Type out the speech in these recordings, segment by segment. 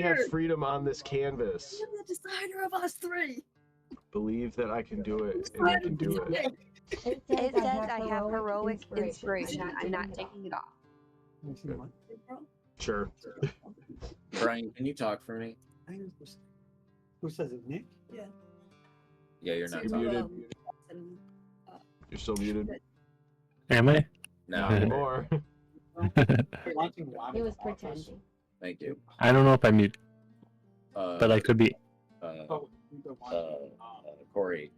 have freedom on this canvas. I'm the designer of us three. Believe that I can do it, and I can do it. It says I have heroic inspiration. I'm not taking it off. Okay. Sure. Brian, can you talk for me? Who says it, Nick? Yeah. Yeah, you're not You're talking. muted. You're still muted. Am I? No. Not anymore. He was pretending. Thank you. I don't know if I'm muted, but I could be. Corey,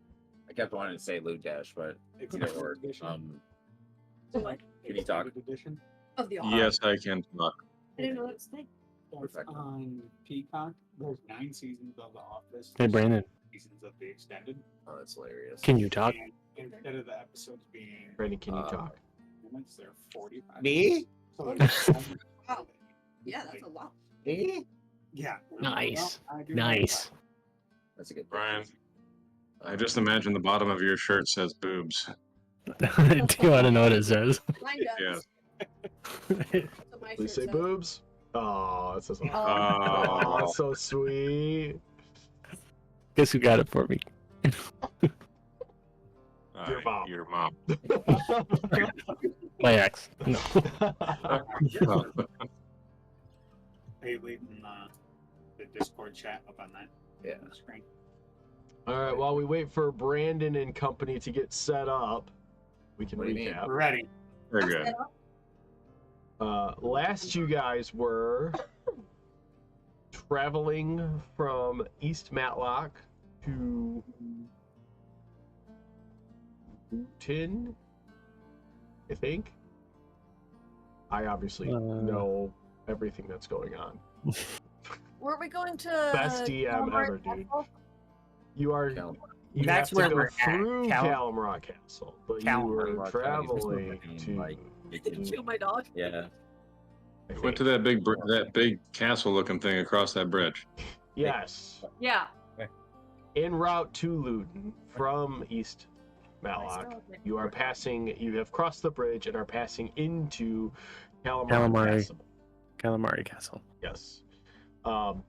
I kept wanting to say Lou Dash, but it didn't work. What? Can you talk? Of the Yes, I can talk. I didn't know that was a thing. Perfect. On Peacock, there's 9 seasons of The Office. Hey, Brandon, Seasons of the extended. Oh, that's hilarious. can you talk? And instead of the episodes being Brandon, can you talk? minutes, they're 45. Me? So there's Wow. Yeah, that's a lot. Me? Yeah. Nice. Well, I do Nice. That's a good Brian, I just imagine the bottom of your shirt says boobs. Do you want to know what it says? Mine does. Yeah. So my Please shirt say says- boobs. Oh, that's so, Oh. that's so sweet. Guess who got it for me? Your mom. Your mom. My ex. No. Are you leaving the Discord chat up on that Yeah. screen? All right, while we wait for Brandon and company to get set up, we can What do you mean? recap. We're ready. Very good. Last you guys were traveling from East Matlock to Tin, I think. I obviously know everything that's going on. Weren't we going to Best DM ever, dude. You are. Calamrock. You That's have to where go we're at. through Calamrock Castle, but you were Calamrock traveling Castle. to. Like, Kill my dog. Yeah. I Went to think- that big castle-looking thing across that bridge. Yes. Yeah. En route to Luton from East Matlock, you are passing. You have crossed the bridge and are passing into Calamrock Castle. Calamari Castle. Yes. No.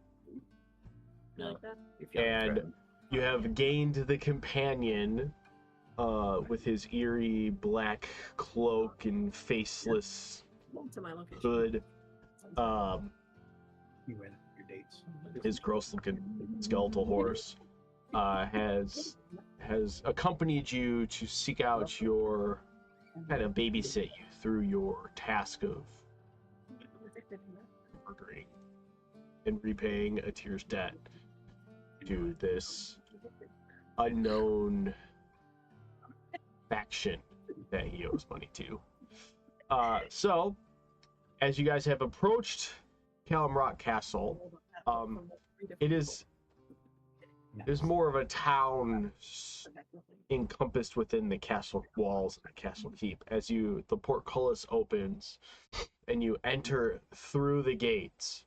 You like that? You feel And threatened. you have gained the companion with his eerie black cloak and faceless To my location. hood. You win your dates. His gross-looking skeletal horse has accompanied you to seek out your kind of babysit you through your task of murdering and repaying a tier's debt to this unknown faction that he owes money to. So, as you guys have approached Calamrock Castle, it is more of a town encompassed within the castle walls and the castle keep. As the portcullis opens and you enter through the gates,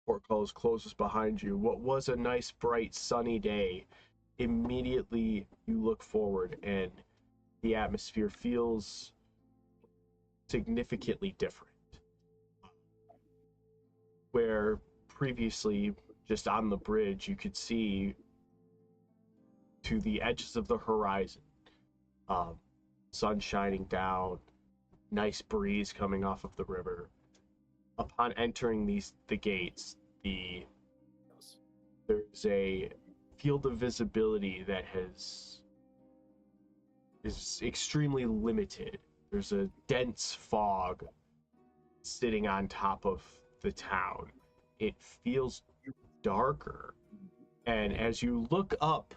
portcullis closes behind you. What was a nice, bright, sunny day, immediately you look forward and the atmosphere feels significantly different. Where previously, just on the bridge, you could see to the edges of the horizon, sun shining down, nice breeze coming off of the river. Upon entering the gates, there's a field of visibility that is extremely limited. There's a dense fog sitting on top of the town. It feels darker, and as you look up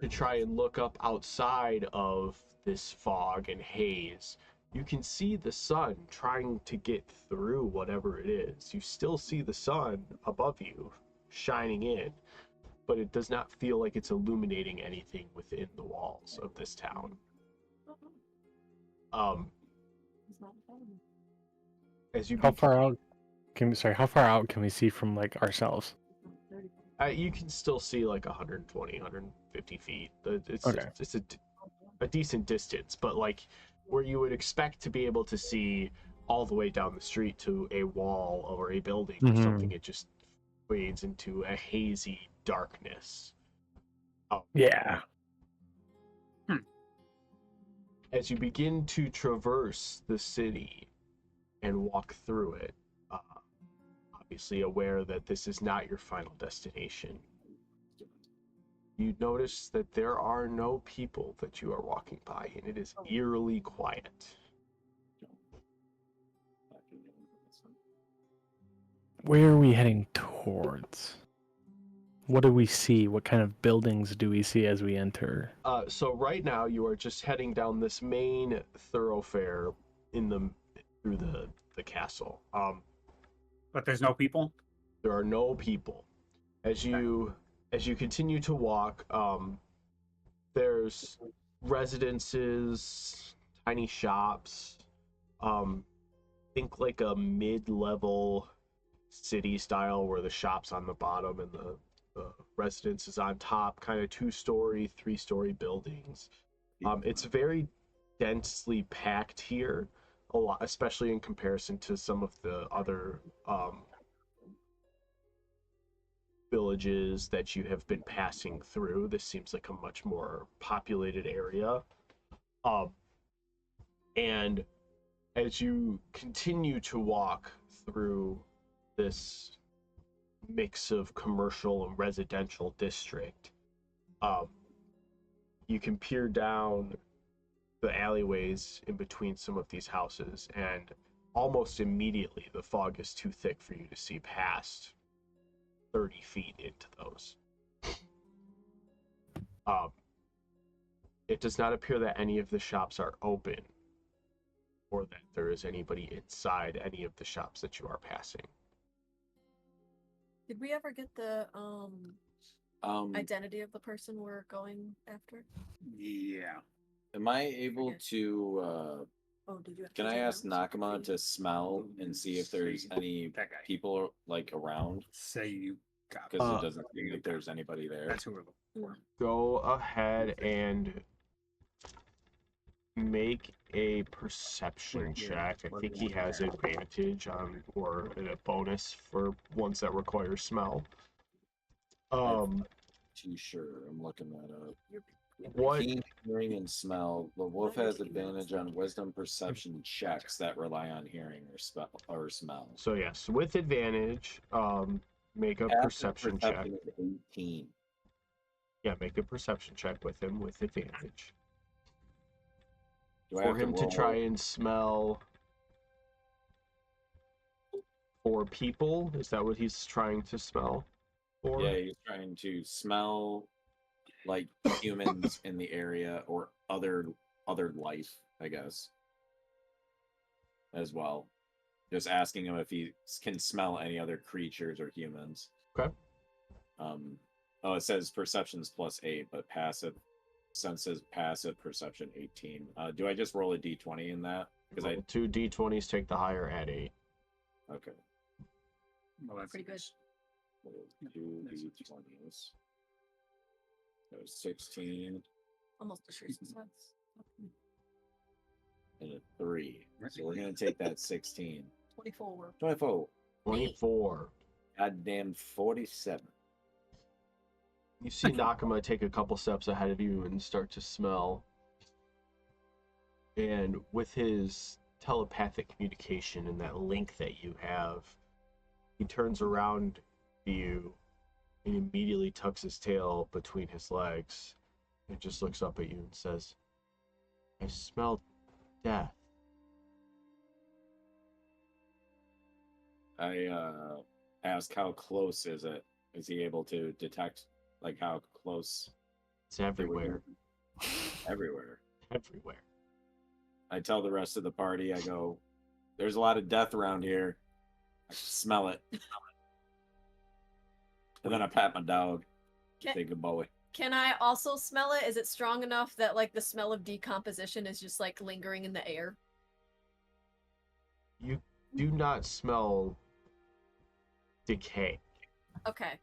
to try and look up outside of this fog and haze, you can see the sun trying to get through whatever it is. You still see the sun above you shining in, but it does not feel like it's illuminating anything within the walls of this town. As you How far out can we see from like ourselves? you can still see like 120, 150 feet. It's Okay. it's a decent distance, but like where you would expect to be able to see all the way down the street to a wall or a building or something, it just fades into a hazy darkness. Yeah. As you begin to traverse the city and walk through it, obviously aware that this is not your final destination, you notice that there are no people that you are walking by, and it is eerily quiet. Where are we heading towards? What do we see? What kind of buildings do we see as we enter? So right now you are just heading down this main thoroughfare through the castle. But there's no people. There are no people. As you continue to walk, there's residences, tiny shops. Think like a mid-level city style where the shop's on the bottom and the residence is on top, kind of 2-story, 3-story buildings. It's very densely packed here, a lot, especially in comparison to some of the other villages that you have been passing through. This seems like a much more populated area. And as you continue to walk through this mix of commercial and residential district, you can peer down the alleyways in between some of these houses, and almost immediately the fog is too thick for you to see past 30 feet into those. It does not appear that any of the shops are open, or that there is anybody inside any of the shops that you are passing. Did we ever get the identity of the person we're going after? Yeah. Am I able Okay. to? Oh, did you? Have Can to I take ask notes? Nakama to smell and see if there's any That guy. people like around? Say you got. Because Uh, it doesn't seem like there's anybody there. That's who we're looking for. Go ahead and make a perception check. I think he has advantage on, or a bonus for ones that require smell. Too sure. I'm looking that up. What? Keen hearing and smell. The wolf has advantage on wisdom perception checks that rely on hearing or smell. So yes, with advantage, make a Passive perception check. is 18. Yeah, make a perception check with him with advantage. Do I For have him to roll? try and smell for people. Is that what he's trying to smell for? Yeah, he's trying to smell like humans in the area or other life, I guess, as well. Just asking him if he can smell any other creatures or humans. Okay. Oh, it says perceptions +8, but passive senses passive perception 18. Do I just roll a d20 in that? Because I 2 d20s, take the higher, add 8. okay. Well, that's Pretty good. Roll 2 d20s. That was 16 Almost a sure success. and a 3. So we're gonna take that 16. 24. 24. 24. Goddamn 47. You see Nakama take a couple steps ahead of you and start to smell. And with his telepathic communication and that link that you have, he turns around to you and immediately tucks his tail between his legs and just looks up at you and says, "I smell death." I ask how close is it? Is he able to detect like how close? It's everywhere. Everywhere. Everywhere. I tell the rest of the party, I go, there's a lot of death around here. I can smell it. And then I pat my dog. Can, Say good boy. can I also smell it? Is it strong enough that like the smell of decomposition is just like lingering in the air? You do not smell decay. Okay.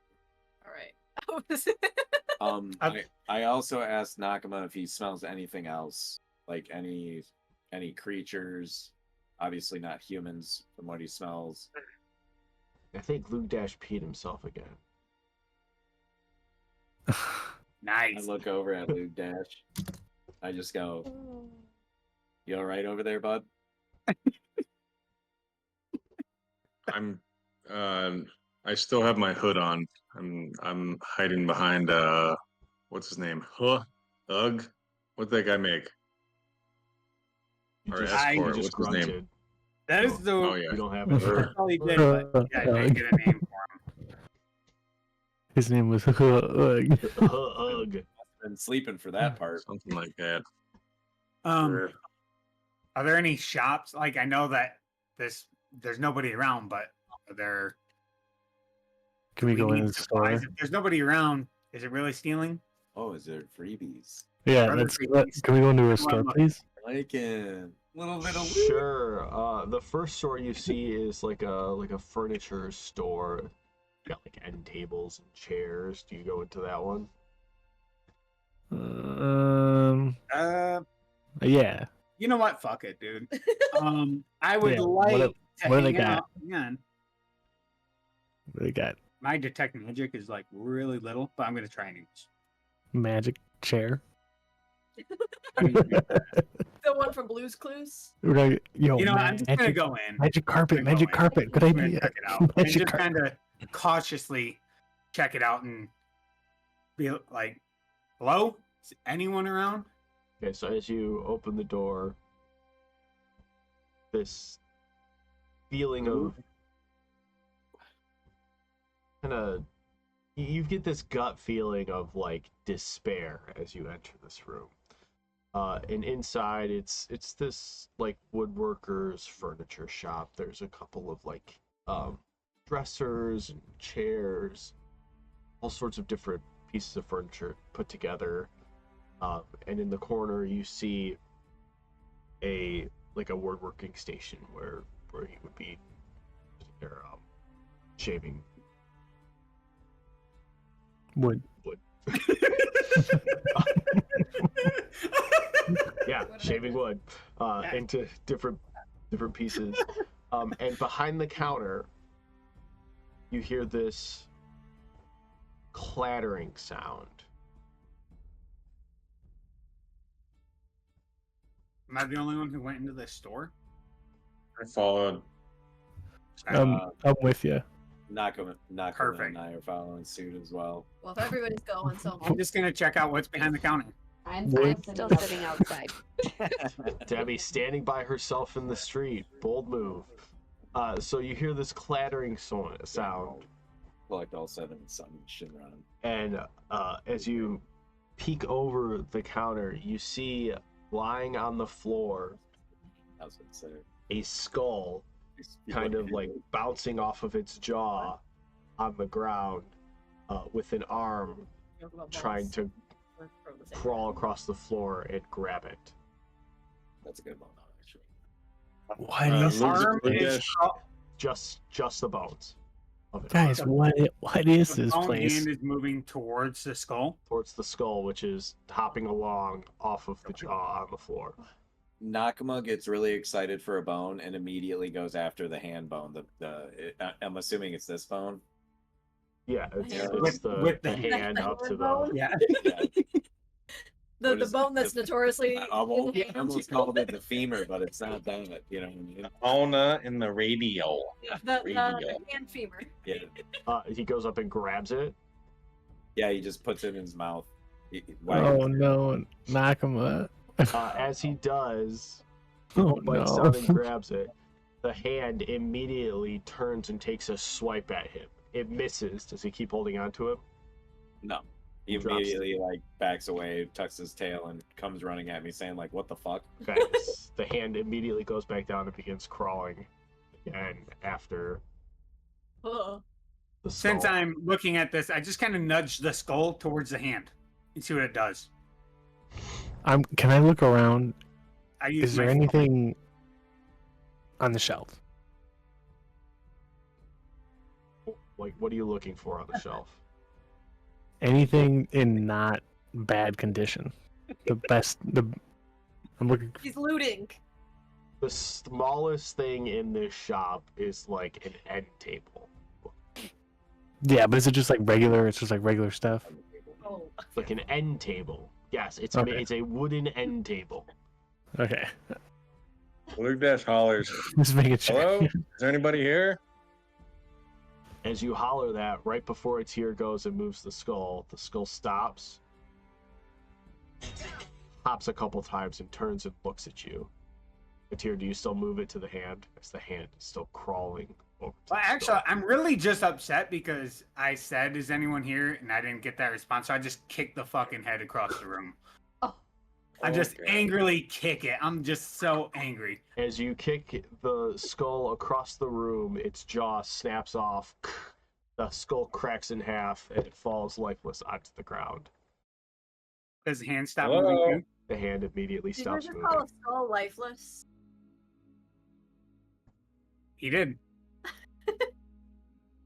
All right. I also asked Nakama if he smells anything else, like any creatures. Obviously not humans from what he smells. I think Luke Dash peed himself again. I Nice. look over at Luke Dash. I just go, "You all right over there, bud?" I'm. I still have my hood on. I'm hiding behind. What's his name? Ugg. What'd that guy make? You Or just, I- you escort. just What's his name? grunted. That is the. Oh yeah. You don't have That's it. all he did, but yeah, I didn't get a name for him. His name was Ugg. Ugh. Been sleeping for that part. Something like that. Are there any shops? Like, I know that there's nobody around, but are there? Can we do go in need the supplies? store? If there's nobody around, is it really stealing? Oh, is there freebies? Yeah, Other let's. freebies. Can we go into a Come on, store, look. please? Like a little bit of Sure. The first store you see is like a furniture store. Got like end tables and chairs. Do you go into that one? Yeah. You know what? Fuck it, dude. I would Yeah, like what to do they hang got? out. Hang on. What do we got? My detect magic is like really little, but I'm gonna try anyways. Magic chair. I mean, The one from Blue's Clues. Yo, you know, I'm just gonna magic, go in. magic carpet, I'm gonna magic go in. carpet. Good I'm gonna idea. check it out and Magic just carpet. kind of cautiously check it out and be like, "Hello, is anyone around?" Okay, so as you open the door, this feeling of kind of you get this gut feeling of like despair as you enter this room. And inside it's this like woodworker's furniture shop. There's a couple of like dressers and chairs, all sorts of different pieces of furniture put together. And in the corner you see a woodworking station where he would be there, shaving Wood. Yeah, What did I shaving do? wood into different pieces. And behind the counter, you hear this clattering sound. Am I the only one who went into this store? I followed. I'm with you. Nakama Perfect. and I are following suit as well. Well, if everybody's going, so I'm just gonna check out what's behind the counter. I'm still sitting outside. Debbie standing by herself in the street. Bold move. So you hear this clattering sound, Collect all 7 sun Shinran. and as you peek over the counter, you see lying on the floor I was gonna say. a skull, kind of like bouncing off of its jaw on the ground, with an arm trying to crawl across the floor and grab it. That's a good one, actually. What Uh, is The Luke's- arm Luke is Dash- Just the bones of it. Guys, what is the this bone place? hand is moving towards the skull. Towards the skull, which is hopping along off of the jaw on the floor. Nakama gets really excited for a bone and immediately goes after the hand bone. I'm assuming it's this bone. Yeah, it's With- the with the the hand up to the. bone? Yeah. Yeah. the What is bone that's the- notoriously I almost, in the I almost called it the femur, but it's not that. You know what I mean? Ulna in the radial. the Radial. hand femur. Yeah. He goes up and grabs it. Yeah, he just puts it in his mouth. Oh no, Nakama. As he does, Oh bites no. down and grabs it. The hand immediately turns and takes a swipe at him. It misses. Does he keep holding on to him? No. He Drops it. immediately backs away, tucks his tail, and comes running at me, saying like, "What the fuck?" Thanks. The hand immediately goes back down and begins crawling again after Ugh. the skull. Since I'm looking at this, I just kind of nudge the skull towards the hand and see what it does. Can I look around? I use Is there my- anything on the shelf? Like, what are you looking for on the shelf? Anything in not bad condition? I'm looking. He's looting. The smallest thing in this shop is like an end table. Yeah, but is it just like regular? It's just like regular stuff. Oh. Like an end table. Yes, it's Okay. it's a wooden end table. Okay. Luke Dash hollers. Just making sure. Hello? Is there anybody here? As you holler that, right before its ear goes and moves the skull stops, hops a couple times, and turns and looks at you. Atir, do you still move it to the hand? As the hand is still crawling over to Well, the actually, skull. I'm really just upset because I said, "Is anyone here?" and I didn't get that response, so I just kicked the fucking head across the room. I just Okay. angrily kick it. I'm just so angry. As you kick the skull across the room, its jaw snaps off. The skull cracks in half, and it falls lifeless onto the ground. Does the hand stop Hello? moving too? The hand immediately Did you stops just moving. call a skull lifeless? He did.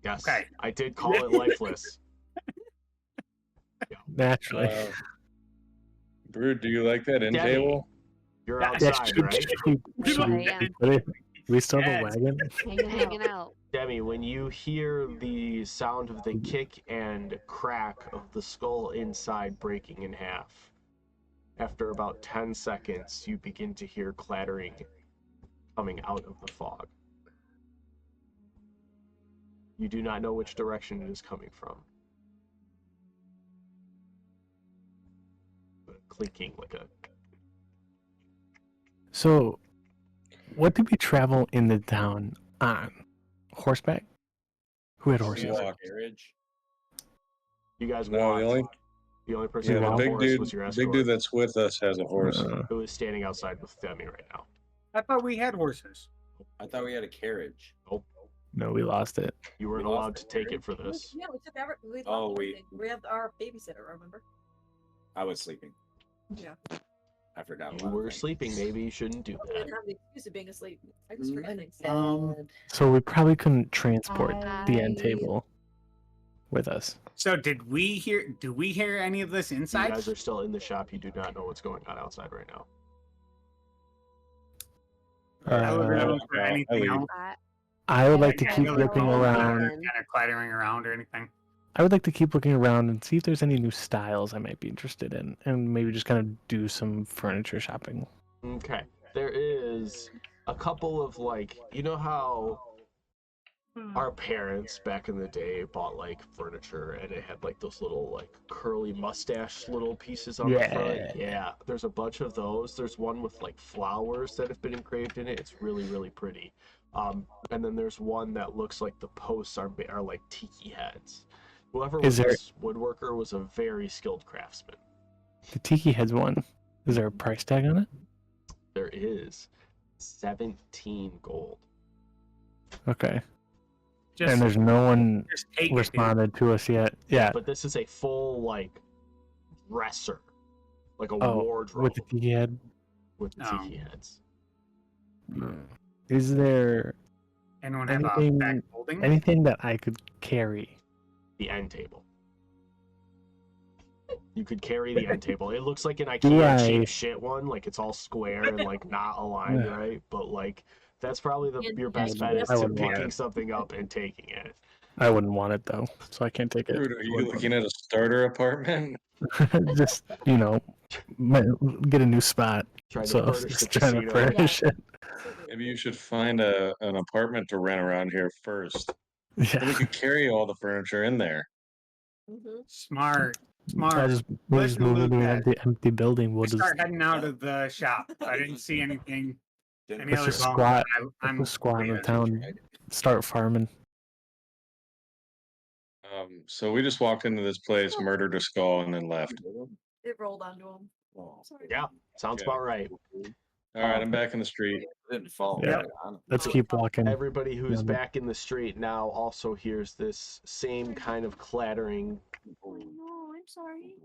Yes, Okay. I did call it lifeless. Naturally. Brood, do you like that end Demi. table? You're Yeah, outside, right? We still have a Yes. wagon. Hanging out. Demi, when you hear the sound of the kick and crack of the skull inside breaking in half, after about 10 seconds, you begin to hear clattering coming out of the fog. You do not know which direction it is coming from. But clinking like a... So, what did we travel in the town on? Horseback? Who had horses? Walk. Carriage. You guys No, walked. The only person yeah, who the had a big horse dude, was your big escort, dude that's with us has a horse. who is standing outside with Demi right now. I thought we had horses. I thought we had a carriage. No, we lost it. You weren't We lost allowed the to take it for this. Yeah, we took every. We Oh, left we- everything. We have our babysitter. Remember? I was sleeping. Yeah. I forgot. a You lot of were things. sleeping. Maybe you shouldn't do I that. didn't have the excuse of being asleep. I just forget things. So we probably couldn't transport the end I- table with us. So did we hear? Do we hear any of this You inside? guys are still in the shop. You do not know what's going on outside right now. I would Uh, look for I anything leave. else. I would like to Okay, keep well, looking well, around. then. Kind of clattering around or anything. I would like to keep looking around and see if there's any new styles I might be interested in, and maybe just kind of do some furniture shopping. Okay. There is a couple of like, you know how our parents back in the day bought like furniture and it had like those little like curly mustache little pieces on the front? Yeah. Yeah. There's a bunch of those. There's one with like flowers that have been engraved in it. It's really, really pretty. And then there's one that looks like the posts are like tiki heads. Whoever was Is there- this woodworker was a very skilled craftsman. The Tiki Heads one. Is there a price tag on it? There is 17 gold. Okay. Just, And there's no one just take it, dude. responded to us yet. Yeah. But this is a full like dresser, like a Oh, wardrobe with the Tiki Head. with the Oh. tiki heads. Is there Anyone have a anything- back holding? anything that I could carry? The end table. You could carry the end table. It looks like an Do IKEA I- cheap shit one, like it's all square and like not aligned Yeah. right. But like that's probably And- your best and bet is I to wouldn't want picking it. something up and taking it. I wouldn't want it though, so I can't take it. Brood, are you looking at a starter apartment? Just get a new spot. Trying to So furnish the just trying to casino. furnish it. Maybe you should find an apartment to rent around here first. Then we Yeah. could carry all the furniture in there. Mm-hmm. Smart. I Smart. just, we'll just Listen to move into an Luke, empty building. We'll We just start heading out of the shop. I didn't see anything. Didn't Any Let's other just bums. squat. I'm let's squat in the leaving. town. Start farming. So we just walked into this place, murdered a skull, and then left. It rolled onto him. Sorry. Yeah, sounds Okay. about right. All right, I'm back in the street. Didn't fall. Yeah. right on. Let's keep walking. Everybody who's Yeah. back in the street now also hears this same kind of clattering. Oh no, I'm sorry.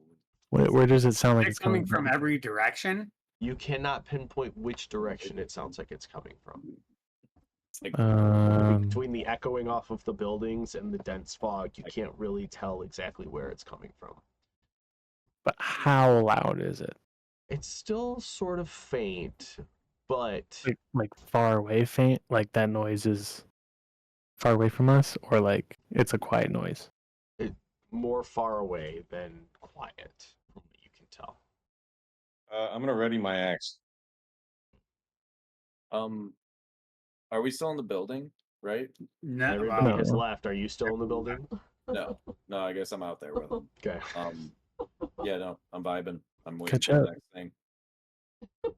Where does it sound like It's it's coming from every direction. You cannot pinpoint which direction it sounds like it's coming from. Between the echoing off of the buildings and the dense fog, you can't really tell exactly where it's coming from. But how loud is it? It's still sort of faint, but Like far away, faint. Like that noise is far away from us, or like it's a quiet noise. more far away than quiet, from what you can tell. I'm gonna ready my axe. Are we still in the building? Right? No, Everybody No. has left. Are you still in the building? No, I guess I'm out there with them. Okay. Yeah, no, I'm vibing. I'm waiting Catch for the up. next thing. You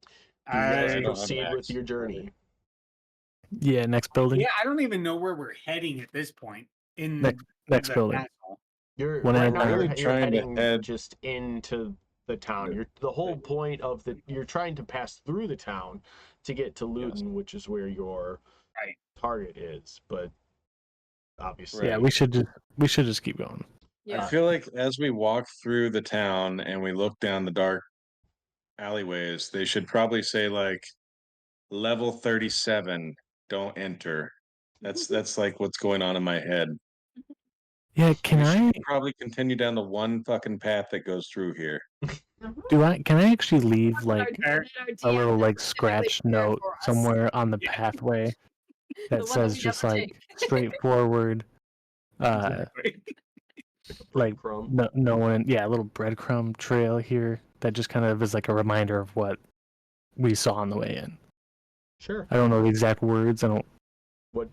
guys I don't have proceed an with axe. your journey. Yeah, next building. yeah, I don't even know where we're heading at this point in Next the building. castle. You're One right at a now. time. You're Trying to heading head- just into the town. The whole point of you're trying to pass through the town to get to Luton, which is where your Right. target is. But obviously, Yeah, Right. we should just keep going. Yeah. I feel like as we walk through the town and we look down the dark alleyways, they should probably say like level 37, don't enter. That's like what's going on in my head. Yeah, can We I should probably continue down the one fucking path that goes through here. can I actually leave like Our a little like specifically scratch prepared note for us. somewhere on the Yeah. pathway The that one says we just never like take. straightforward exactly. like Crumb. no one, yeah, a little breadcrumb trail here that just kind of is like a reminder of what we saw on the way in. Sure. I don't know the exact words. I don't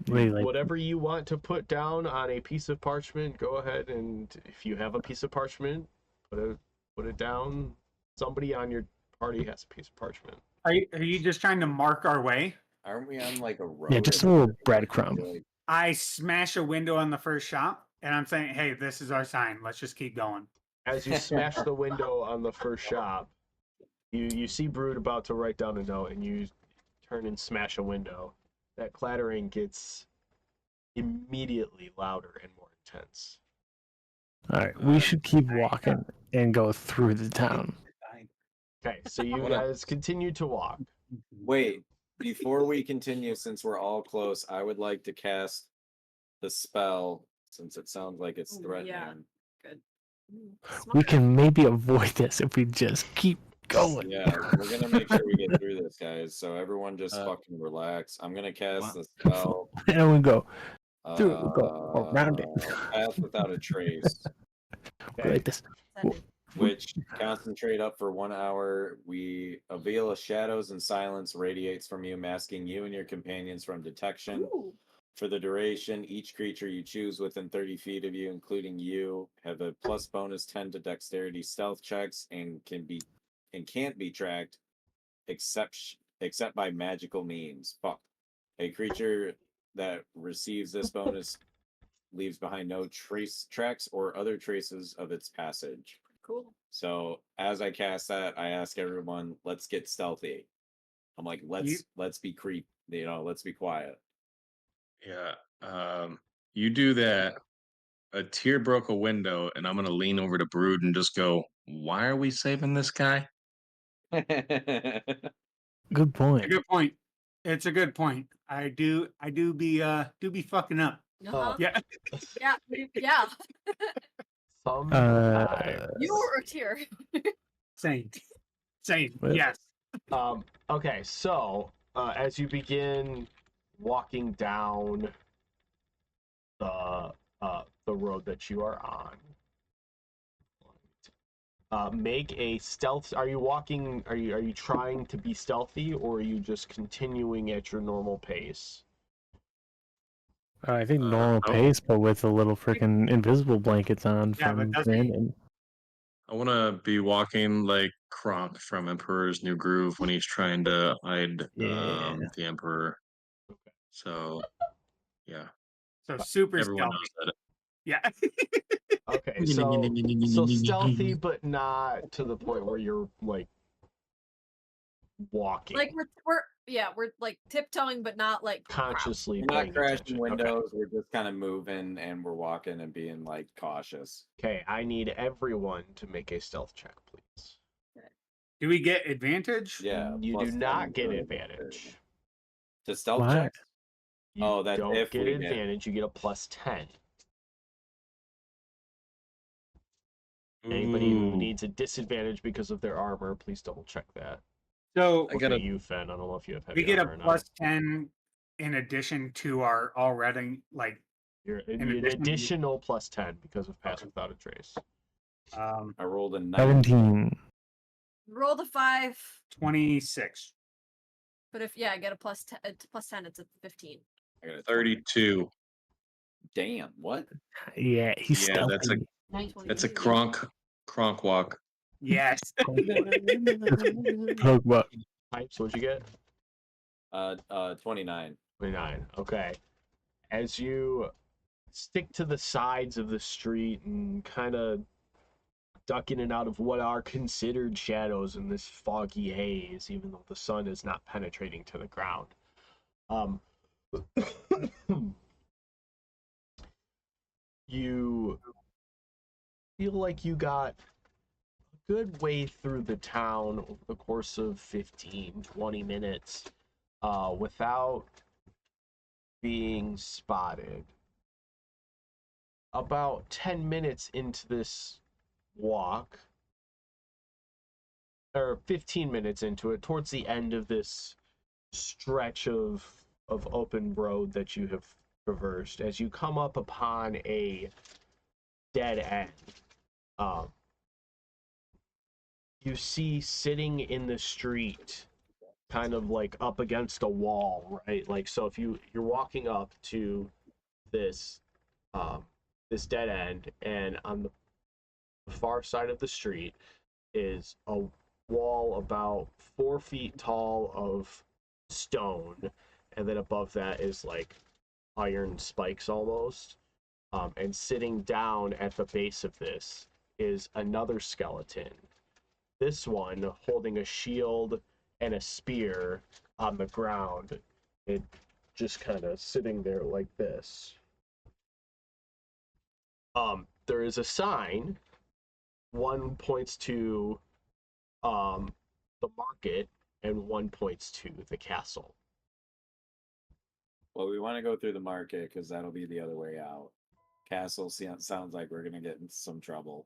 really like. Whatever you want to put down on a piece of parchment, go ahead, and if you have a piece of parchment, put it down. Somebody on your party has a piece of parchment. Are you just trying to mark our way? Aren't we on like a road? Yeah, just a little breadcrumb. Like, I smash a window on the first shop, and I'm saying, "Hey, this is our sign. Let's just keep going." As you smash the window on the first shop, you see Brood about to write down a note, and you turn and smash a window. That clattering gets immediately louder and more intense. All right, we should keep walking and go through the town. Okay, so you wanna- guys continue to walk. wait, before we continue, since we're all close, I would like to cast the spell since it sounds like it's Ooh, threatening. yeah. Good. We Smart. can maybe avoid this if we just keep going. Yeah, we're gonna make sure we get through this, guys. So everyone just fucking relax. I'm gonna cast the spell. And we go through it, we go around it. Path without a trace, Go like this. which concentrate up for 1 hour. A veil of shadows and silence radiates from you, masking you and your companions from detection. Ooh. For the duration, each creature you choose within 30 feet of you, including you, have a plus bonus 10 to dexterity stealth checks and can't be tracked except by magical means. Fuck. A creature that receives this bonus leaves behind no tracks or other traces of its passage. Cool. So as I cast that, I ask everyone, let's get stealthy. I'm like, let's be let's be quiet. Yeah. You do that. A tear broke a window, and I'm gonna lean over to Brood and just go, "Why are we saving this guy?" Good point. A good point. It's a good point. I do be fucking up. Uh-huh. Yeah. Yeah. Yeah. Sometimes. You were a tear. Same. Well- Yes. Okay, so as you begin walking down the road that you are on, make a stealth. Are you walking? Are you trying to be stealthy, or are you just continuing at your normal pace? I think normal oh. pace, but with a little freaking invisible blankets on Yeah, but from doesn't he- Brandon. I want to be walking like Kronk from Emperor's New Groove when he's trying to hide Yeah. the Emperor. So, yeah, So super everyone stealthy. knows that. Yeah. Okay, so stealthy, but not to the point where you're like walking. Like we're like tiptoeing, but not like consciously. We're not paying crashing attention. windows. We're just kind of moving and we're walking and being like cautious. Okay, I need everyone to make a stealth check, please. Do we get advantage? Yeah. You plus do not 10 get to- advantage. To stealth Why? checks? You Oh, that's don't if get we get- advantage. You get a plus 10. Anybody who Ooh. needs a disadvantage because of their armor, please double check that. So I Look gotta- at you, Fen. I don't know if you have heavy we get a armor or not. plus 10 in addition to our already like You're In an addition- additional plus 10 because of Pass Without a Trace. I rolled a 9. 17. Roll the 5. 26. But if I get a plus 10, it's a 15. I got a 32. Damn, what? Yeah, he's Yeah, that's a stealthy. that's a cronk walk. Yes. Hug what? Pipes, what'd you get? 29. 29. Okay. As you stick to the sides of the street and kind of duck in and out of what are considered shadows in this foggy haze, even though the sun is not penetrating to the ground. You feel like you got a good way through the town over the course of 15, 20 minutes without being spotted. About 10 minutes into this walk, or 15 minutes into it, towards the end of this stretch of open road that you have traversed, as you come up upon a dead end, you see sitting in the street, kind of like up against a wall, right? Like, so if you're walking up to this this dead end, and on the far side of the street is a wall about 4 feet tall of stone, and then above that is like iron spikes almost. And sitting down at the base of this is another skeleton. This one holding a shield and a spear on the ground. It just kind of sitting there like this. There is a sign. One points to the market, and one points to the castle. Well, we want to go through the market because that'll be the other way out. Castle sounds like we're gonna get in some trouble.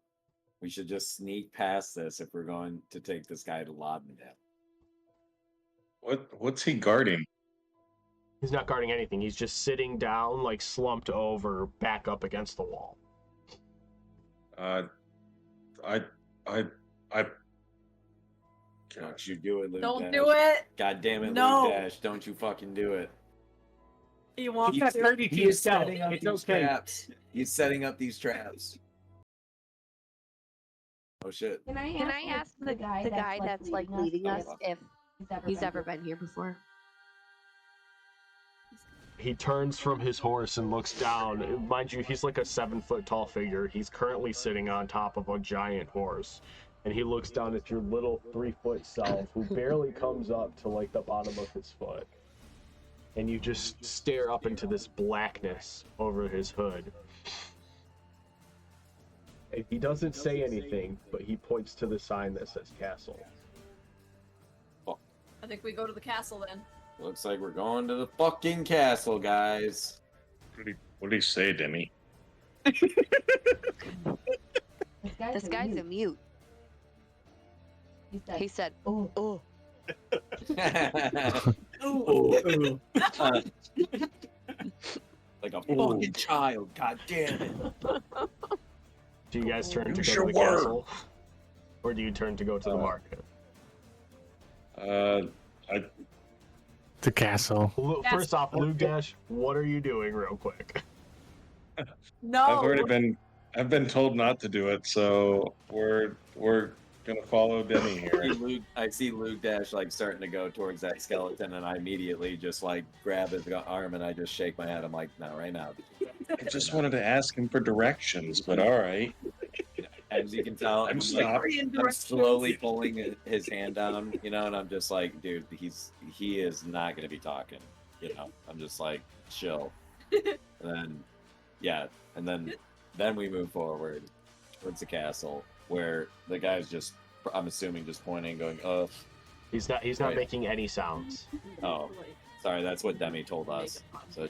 We should just sneak past this if we're going to take this guy to Lobendale. What's he guarding? He's not guarding anything. He's just sitting down, like slumped over, back up against the wall. Don't you do it, Luke Don't Dash. do it. God damn it, No. Luke Dash. Don't you fucking do it. You want He's to? 32 He's stealth. setting up It's these okay. traps. He's setting up these traps. Oh shit. Can I ask the guy that's like leading us if he's ever been here before? He turns from his horse and looks down. Mind you, he's like a 7-foot tall figure. He's currently sitting on top of a giant horse. And he looks down at your little 3-foot self, who barely comes up to like the bottom of his foot. And you just stare up into this blackness over his hood. And he doesn't say anything, but he points to the sign that says castle. I think we go to the castle then. Looks like we're going to the fucking castle, guys. What did he say, Demi? This guy's a mute. He said, "Oh, oh." Ooh. Like a fucking child, god damn it. Do you guys turn to Use go your to the word. castle? Or do you turn to go to the market? The castle. First off, Luke Dash, what are you doing real quick? No. I've been told not to do it, so we're gonna follow Demi here. I see Luke Dash like starting to go towards that skeleton, and I immediately just like grab his arm and I just shake my head. I'm like, no, right now. I just wanted to ask him for directions, but all right. As you can tell, I'm I'm slowly pulling his hand down, you know, and I'm just like, dude, he is not gonna be talking, you know. I'm just like, chill. And then we move forward towards the castle, where the guy's just, I'm assuming, just pointing, going, "Oh." He's not Right. making any sounds. Oh, sorry, that's what Demi told us. So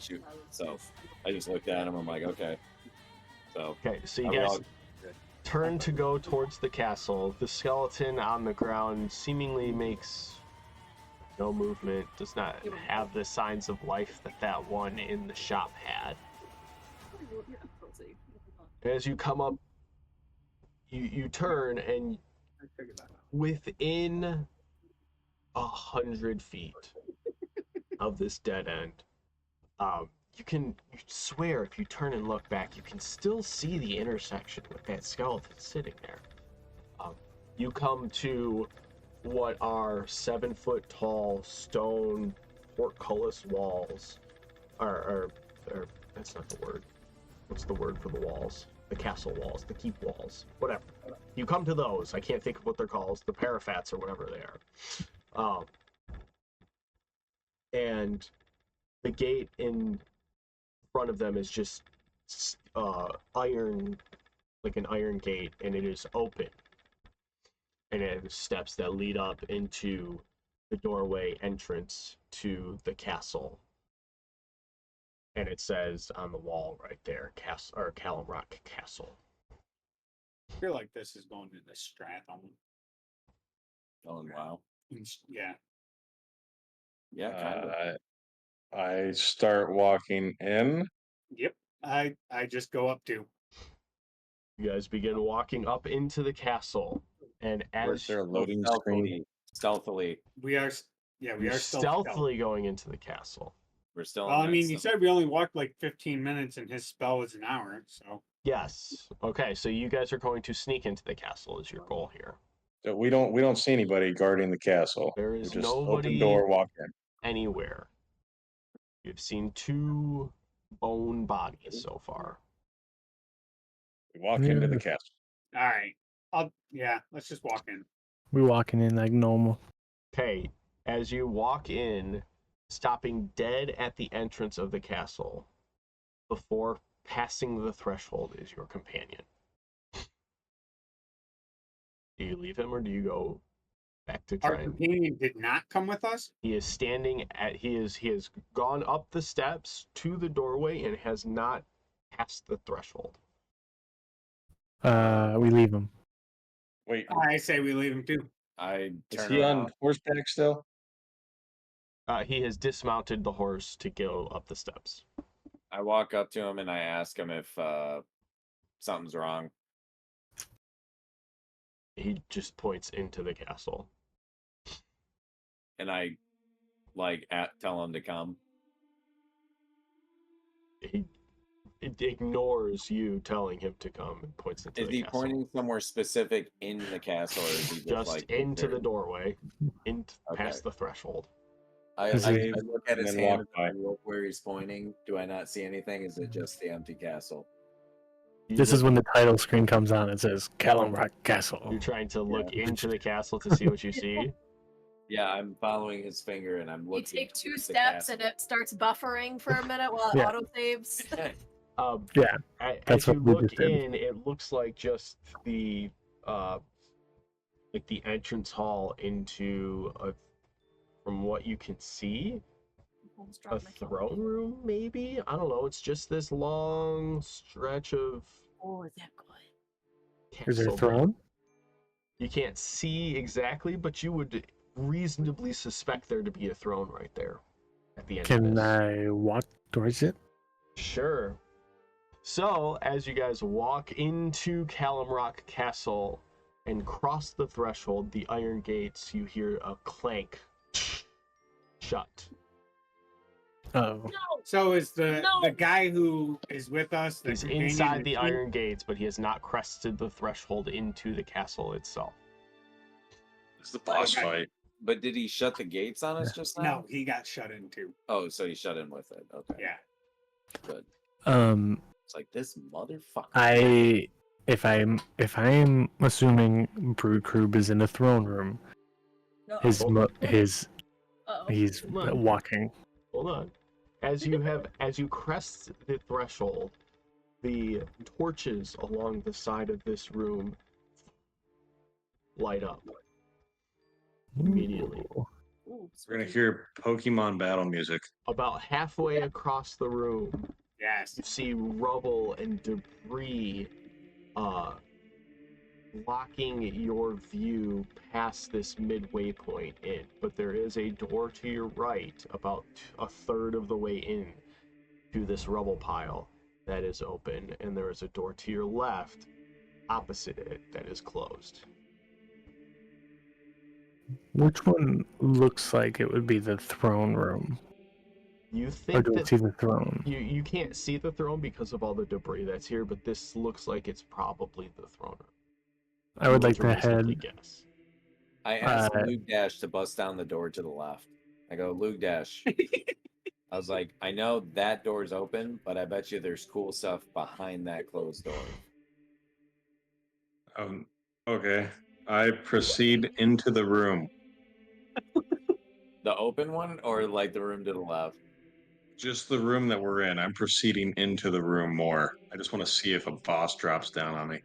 I just looked at him. I'm like, okay. So Okay, so you are we guys all- turn to go towards the castle. The skeleton on the ground seemingly makes no movement, does not have the signs of life that one in the shop had. As you come up, you turn, and within 100 feet of this dead end, you swear if you turn and look back, you can still see the intersection with that skeleton sitting there. You come to what are 7-foot tall stone portcullis walls, or that's not the word. What's the word for the walls? The castle walls, the keep walls, whatever. You come to those. I can't think of what they're called. The parapets or whatever they are. And the gate in front of them is just iron, like an iron gate, and it is open. And it has steps that lead up into the doorway entrance to the castle. And it says on the wall right there, Calamrock Castle. I feel like this is going to the Stratham. Oh wow. Yeah. Yeah, kind of. I start walking in. Yep. I just go up to. You guys begin walking up into the castle, and Where's as there a loading screen? Stealthily. We are. Yeah, we you're are still stealthily going into the castle. We're still. Well, I in mean, that you stealth- said we only walked like 15 minutes, and his spell was an hour. So. Yes. Okay, so you guys are going to sneak into the castle is your goal here. So we don't see anybody guarding the castle. There We is just nobody open door, walk in. anywhere. You've seen 2 bone bodies so far. We walk into the castle. All right. Let's just walk in. We walking in like normal. Okay, as you walk in, stopping dead at the entrance of the castle, before passing the threshold is your companion. Do you leave him or do you go back to Our try and... companion did not come with us. He is standing at he has gone up the steps to the doorway and has not passed the threshold. We leave him. Wait, I say we leave him too. I is turn he around. on horseback still? He has dismounted the horse to go up the steps. I walk up to him and I ask him if something's wrong. He just points into the castle. And I tell him to come. He ignores you telling him to come and points into Is the he castle. pointing somewhere specific in the castle, or is he just like into there? the doorway, Okay. past the threshold. I Is he- look at and his then hand walk and I by. look where he's pointing. Do I not see anything? Is it just the empty castle? This is when the title screen comes on. It says Calamrock Castle. You're trying to look into the castle to see what you see. Yeah, I'm following his finger and I'm You looking. take 2 towards the steps castle. and it starts buffering for a minute while it Yeah. auto saves. Yeah, As that's you what we look just did. in, it looks like just the entrance hall into from what you can see, a throne room, maybe? I don't know. It's just this long stretch of Oh, is that good? Is there a castle. throne? You can't see exactly, but you would reasonably suspect there to be a throne right there at the end of Can this. I walk towards it? Sure. So, as you guys walk into Calamrock Castle and cross the threshold, the iron gates, you hear a clank shut. Oh, No! So is the No. guy who is with us? The He's companion, inside the is he- iron gates, but he has not crested the threshold into the castle itself. It's the boss Okay. fight. But did he shut the gates on us just now? No, he got shut in too. Oh, so he shut in with it. Okay. Yeah. Good. It's like this motherfucker. if I'm assuming Brood Crube is in the throne room, No. he's Hold on. walking. Hold on. As you crest the threshold, the torches along the side of this room light up immediately. Ooh. Ooh, We're gonna hear Pokemon battle music. About halfway across the room, Yes. you see rubble and debris blocking your view past this midway point in, but there is a door to your right about a third of the way in to this rubble pile, that is open, and there is a door to your left, opposite it, that is closed. Which one looks like it would be the throne room? You Or think do I that see the throne? you can't see the throne because of all the debris that's here, but this looks like it's probably the throne room. I would You like to reasonably head. guess. I asked Luke Dash to bust down the door to the left. I go, Luke Dash. I was like, I know that door's open, but I bet you there's cool stuff behind that closed door. Okay. I proceed into the room. The open one, or like the room to the left? Just the room that we're in. I'm proceeding into the room more. I just want to see if a boss drops down on me.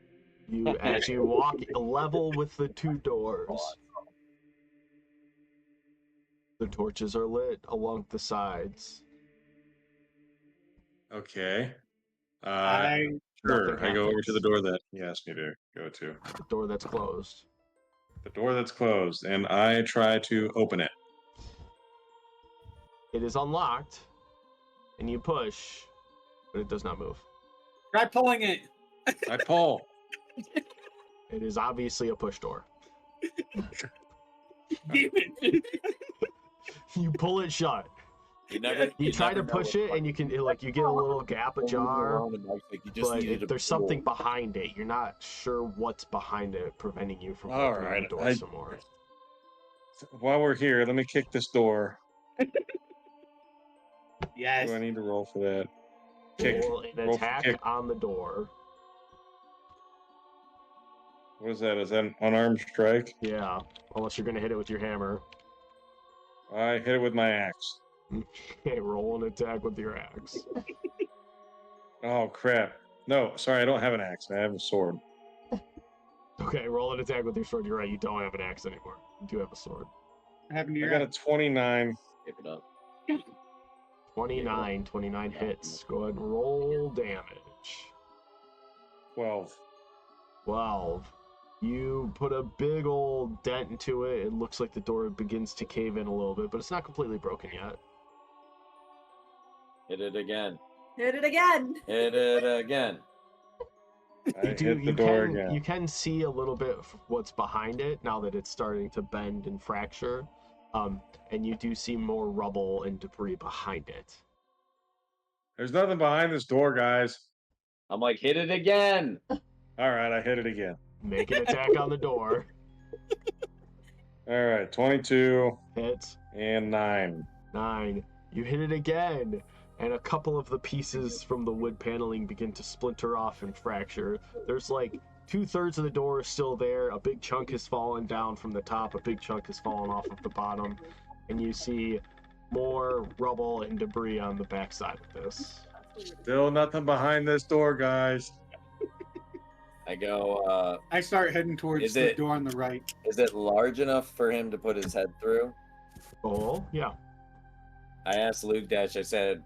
As you walk level with the two doors, the torches are lit along the sides. Okay. I Sure. Nothing I go over to the happens. door that he asked me to go to. The door that's closed. The door that's closed, and I try to open it. It is unlocked, and you push, but it does not move. try pulling it. I pull. It is obviously a push door. Damn it. You pull it shut. You try to push it, and you can you get a little gap ajar, but there's something behind it. You're not sure what's behind it, preventing you from All opening right, the door some more. While we're here, let me kick this door. Yes. Do I need to roll for that? Kick. Roll an Roll for attack kick. on the door. What is that? Is that an unarmed strike? Yeah, unless you're gonna hit it with your hammer. I hit it with my axe. Okay, roll an attack with your axe. Oh crap! No, sorry, I don't have an axe. I have a sword. Okay, roll an attack with your sword. You're right, you don't have an axe anymore. You do have a sword. I got a 29. Give it up. 29 hits. Go ahead and roll damage. 12. 12. You put a big old dent into it. It looks like the door begins to cave in a little bit, but it's not completely broken yet. Hit it again. Hit it again. Hit it again. I hit the door again. You can see a little bit of what's behind it now that it's starting to bend and fracture. And you do see more rubble and debris behind it. There's nothing behind this door, guys. I'm like, hit it again. All right, I hit it again. Make an attack on the door. All right, 22 Hits. and 9. 9. You hit it again, and a couple of the pieces from the wood paneling begin to splinter off and fracture. There's like 2/3 of the door is still there. A big chunk has fallen down from the top. A big chunk has fallen off of the bottom. And you see more rubble and debris on the backside of this. Still nothing behind this door, guys. I go, I start heading towards the door on the right. is it large enough for him to put his head through? Oh, yeah. I asked Luke Dash, I said,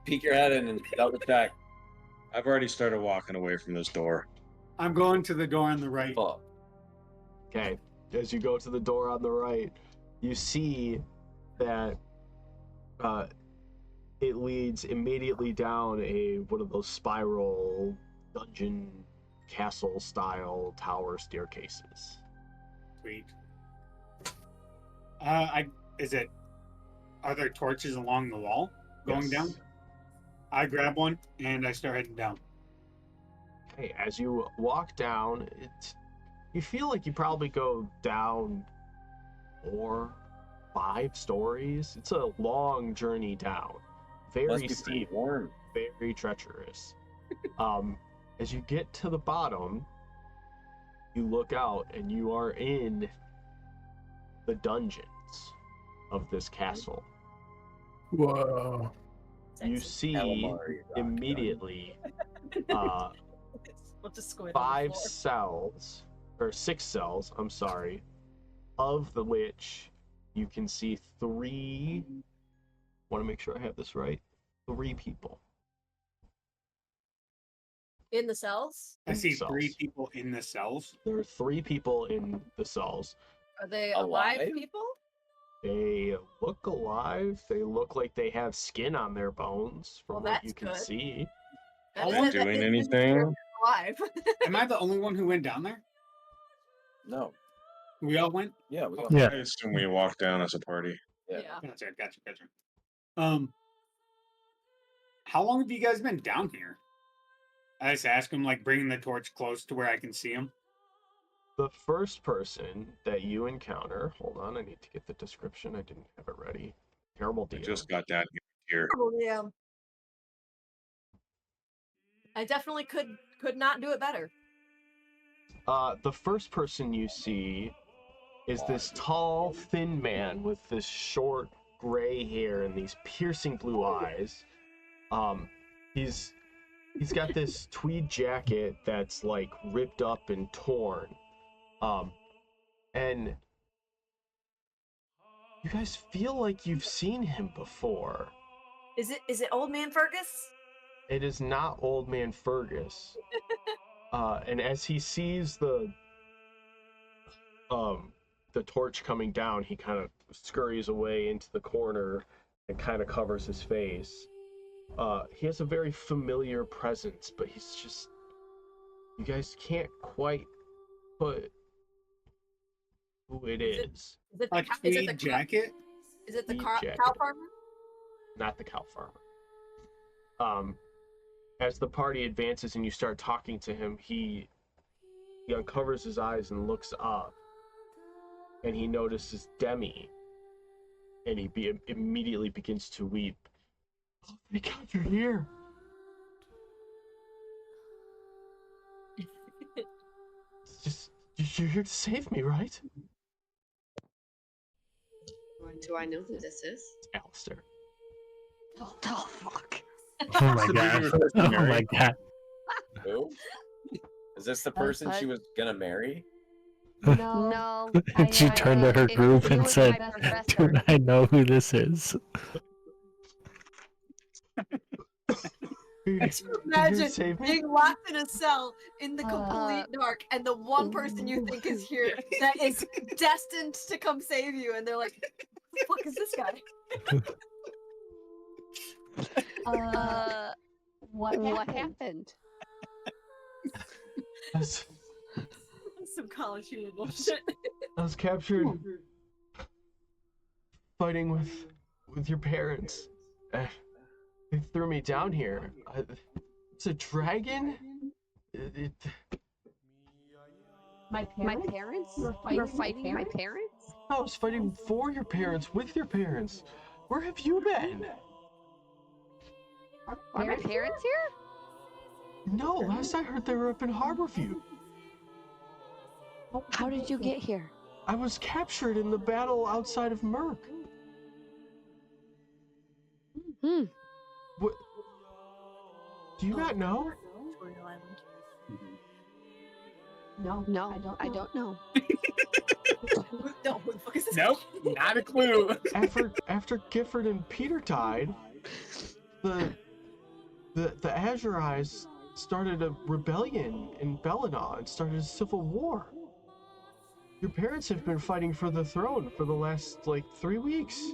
peek your head in and double check. I've already started walking away from this door. I'm going to the door on the right. Fuck. Okay. As you go to the door on the right, you see that it leads immediately down one of those spiral dungeon castle style tower staircases. Sweet. Are there torches along the wall going Yes. down? I grab one and I start heading down. Okay, as you walk down, you feel like you probably go down 4, 5 stories. It's a long journey down. Very Must be steep, pretty warm. very treacherous. As you get to the bottom, you look out and you are in the dungeons of this castle. Whoa. You see Calamari rock immediately We'll just squid on the 5 floor. cells, or 6 cells, I'm sorry, of the which you can see 3, want to make sure I have this right, 3 people. In the cells? I see Cells. 3 people in the cells. There are 3 people in the cells. Are they alive Alive? people? They look alive. They look like they have skin on their bones, from Well, what that's you can good. see. That Oh, is Not it, that doing is anything. alive. Am I the only one who went down there? No. We all went. Yeah, we all Yeah. I assume we walked down as a party. Yeah. Gotcha. How long have you guys been down here? I just ask him, like, bringing the torch close to where I can see him. The first person that you encounter, hold on, I need to get the description. I didn't have it ready. Terrible I deal. just got down here. Oh, yeah. I definitely could not do it better. The first person you see is this tall, thin man with this short gray hair and these piercing blue eyes. He's got this tweed jacket that's like ripped up and torn. And you guys feel like you've seen him before. Is it Old Man Fergus? It is not Old Man Fergus. And as he sees the torch coming down, he kind of scurries away into the corner and kind of covers his face. He has a very familiar presence, but he's just... You guys can't quite put who it is. Is it A tweed the jacket? Is it the Tweed cow jacket. farmer? Not the cow farmer. As the party advances and you start talking to him, he uncovers his eyes and looks up, and he notices Demi, and he immediately begins to weep. Oh, thank God you're here. It's just, you're here to save me, right? Do I know who this is? It's Alistair. Oh fuck. Oh my god. Oh my god. Who? Is this the person she was gonna marry? No. She turned to her group He and was said, my professor. "Dude, I know who this is." Imagine being locked in a cell in the complete dark, and the one person you think is here that is destined to come save you, and they're like, "Who the fuck is this guy?" What happened? Some college humor bullshit. I was captured fighting with your parents. They threw me down here. It's a dragon? My parents? You were fighting my parents? I was fighting for your parents, with your parents. Where have you been? Are my parents here? No, last I heard they were up in Harborview. How did you get here? I was captured in the battle outside of Merc. Hmm. What? Do you not know? No, I don't know. No, who the fuck is this? Nope, not a clue. After Gifford and Peter died, the Azure Eyes started a rebellion in Bellinah and started a civil war. Your parents have been fighting for the throne for the last, 3 weeks.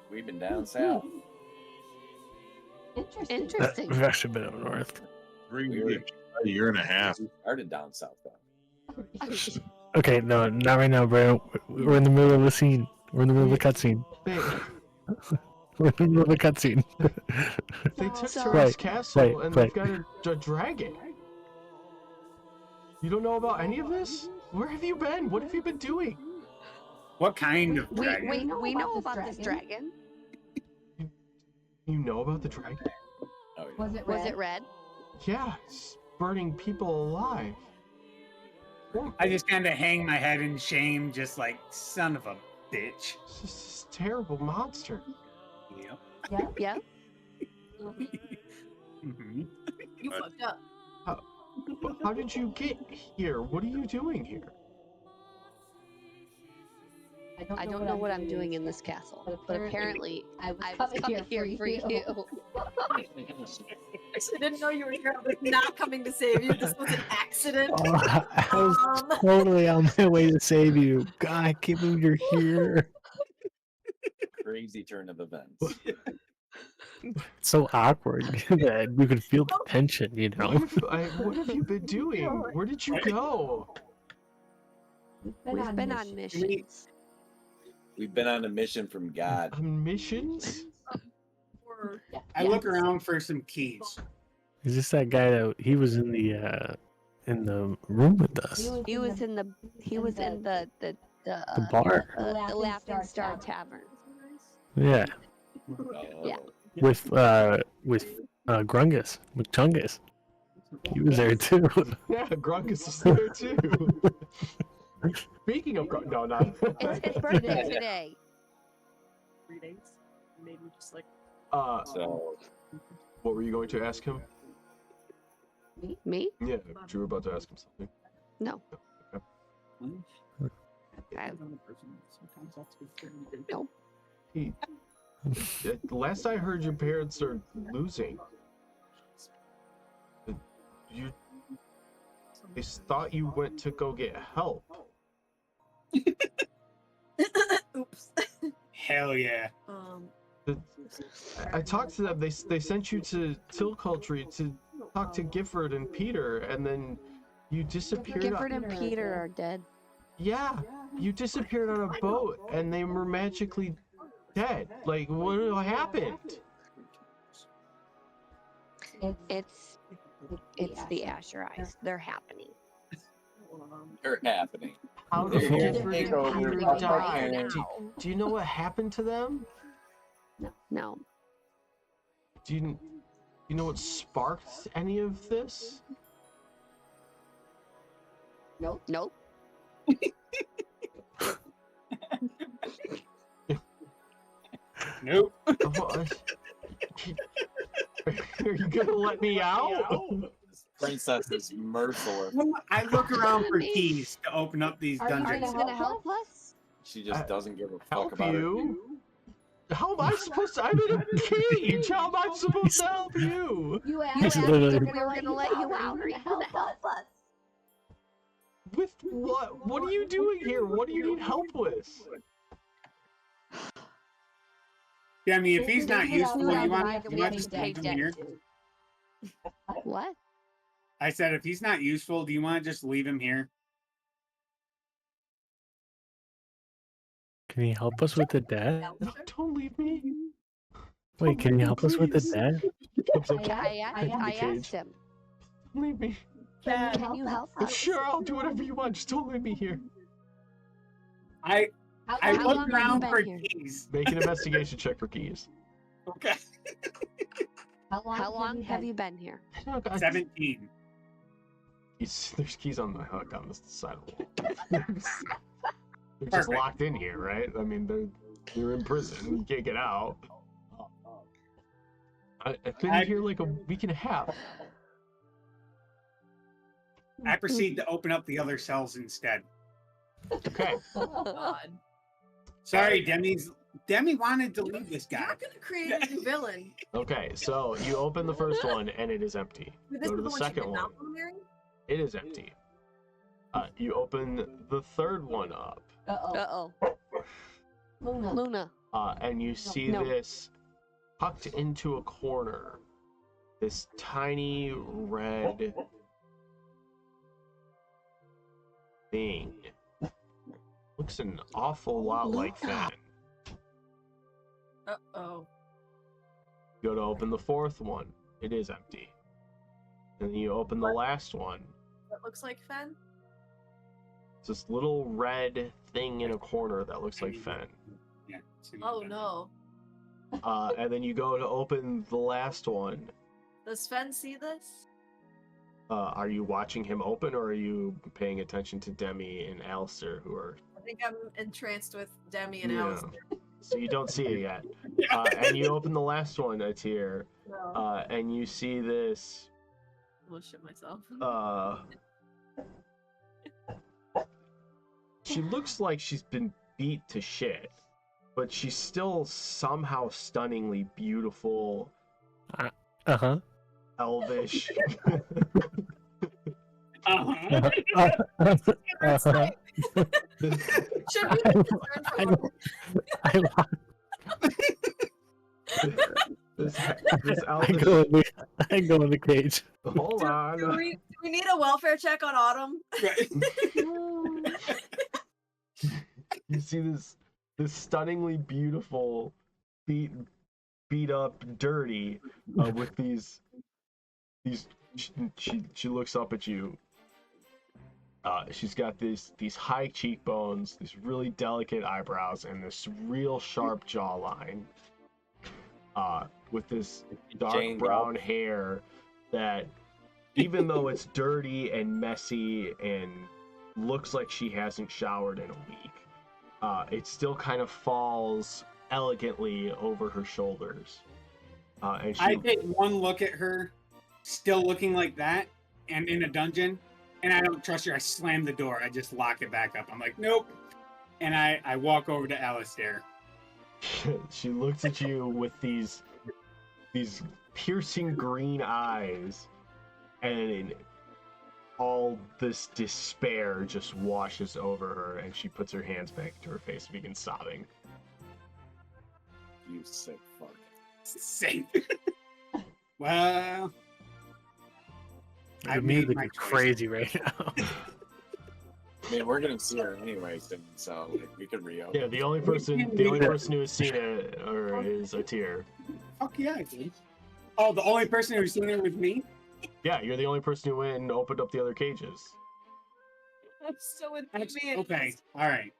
We've been down south. Interesting. We've actually been up north. 3 weeks, a year and a half. Started down south though. Okay, no, not right now, bro. We're in the middle of a scene. We're in the middle of a cutscene. They We're in the middle of a cutscene. took So- Terrace Right, Castle right, and right. they've got a dragon. You don't know about any of this? Where have you been? What have you been doing? What kind of dragon? We know about this dragon. You know about the dragon? Oh, yeah. Was it red? Yeah, it's burning people alive. I just kind of hang my head in shame, just like, son of a bitch. It's just this terrible monster. Yep. Yeah. Mhm. You fucked up. How did you get here? What are you doing here? I don't know what I'm doing in this castle, but apparently I was coming here for you. I didn't know you were here. I was not coming to save you. This was an accident. Oh, I was totally on my way to save you. God, I can't believe you're here. Crazy turn of events. So awkward that you could feel the tension, you know? What have you been doing? Where did you go? We've been on missions. We've been on a mission from God. On missions? I look around for some keys. Is this that guy that he was in the room with us? He was in the bar. The Laughing Star Tavern. Yeah, Yeah. with Grungus, with Chungus. He was there too. Yeah, Grunkus is there too. Speaking of Grunkus, no, not. It's his birthday today. 3 days. Maybe just like. So What were you going to ask him? Me? Yeah, you were about to ask him something. No. No. Last I heard, your parents are losing. They thought you went to go get help. Oops. Hell yeah. I talked to them. They sent you to Tilcultry to talk to Gifford and Peter, and then you disappeared. Gifford and Peter are dead. Yeah, you disappeared on a boat, and they were magically dead. Like, what happened? It's the Asher Eyes. They're happening. they're happening. How did They're Gifford and takeover Peter of die? my Do you know what happened to them? No. Do you know what sparked any of this? Nope. Nope. Are you gonna let me out? Princess is merciless. I look around for keys to open up these Are you dungeons. gonna help us? She just doesn't give a fuck Help about you? How am I supposed to? I'm in a cage. How am I supposed to help you? You He's asked literally- if we were gonna let you out. Are you gonna help us? With what? What are you doing here? What do you need help with? Yeah, I mean, if he's not useful, Yeah, you want right, to we have just to leave take him here? What? I said, if he's not useful, do you want to just leave him here? Can you help us with the dead? No, don't leave me. Wait, can you help us with the Please. dead? I asked him. Don't leave me. Can you help us? Sure, I'll do whatever you want. Just don't leave me here. I How look long have you around been for here? keys. Make an investigation check for keys. Okay. How long have you been here? 17. There's keys on the hook on this side of the wall. They're just Perfect. locked in here, right? I mean, you're in prison. You can't get out. I've been here like a week and a half. I proceed to open up the other cells instead. Okay. Oh God. Sorry, Demi wanted to leave this You're guy. gonna create a new villain. Okay, so you open the first one and it is empty. This Go to is the one she second did one. not want to marry? It is empty. You open the third one up, Uh-oh. Luna. and you see No. this tucked into a corner. This tiny red thing. Looks an awful lot like Fen. Uh-oh. Go to open the fourth one. It is empty. And then you open the last one. That looks like Fen? It's this little red thing in a corner that looks like Fen. Yeah. Oh no. And then you go to open the last one. Does Fen see this? Are you watching him open, or are you paying attention to Demi and Alistair, who are... I think I'm entranced with Demi and Yeah. Alistair. So you don't see it yet. And you open the last one, a tier, No. and you see this... I'm gonna shit myself. She looks like she's been beat to shit, but she's still somehow stunningly beautiful, Uh-huh. elvish. Uh-huh. Uh-huh. Should we be concerned for I I go in the cage. Hold on. Do we need a welfare check on Autumn? You see this stunningly beautiful, beat up, dirty, with these. She looks up at you. She's got these high cheekbones, these really delicate eyebrows, and this real sharp jawline. With this dark Jane brown hair that, even though it's dirty and messy and looks like she hasn't showered in a week, it still kind of falls elegantly over her shoulders. And I take one look at her, still looking like that, and in a dungeon, and I don't trust her. I slam the door. I just lock it back up. I'm like, nope. And I walk over to Alistair. She looks at you with these piercing green eyes, and all this despair just washes over her, and she puts her hands back to her face and begins sobbing. You sick fuck. Sick. Well, I The made music my is choice. crazy right now. I mean, we're gonna see her anyway soon, so like, we could reopen. Yeah, the only person who has seen it is Atir. Fuck yeah, I did. Oh, the only person who's seen it was me? Yeah, you're the only person who went and opened up the other cages. I'm so That's, infuriated. okay, all right.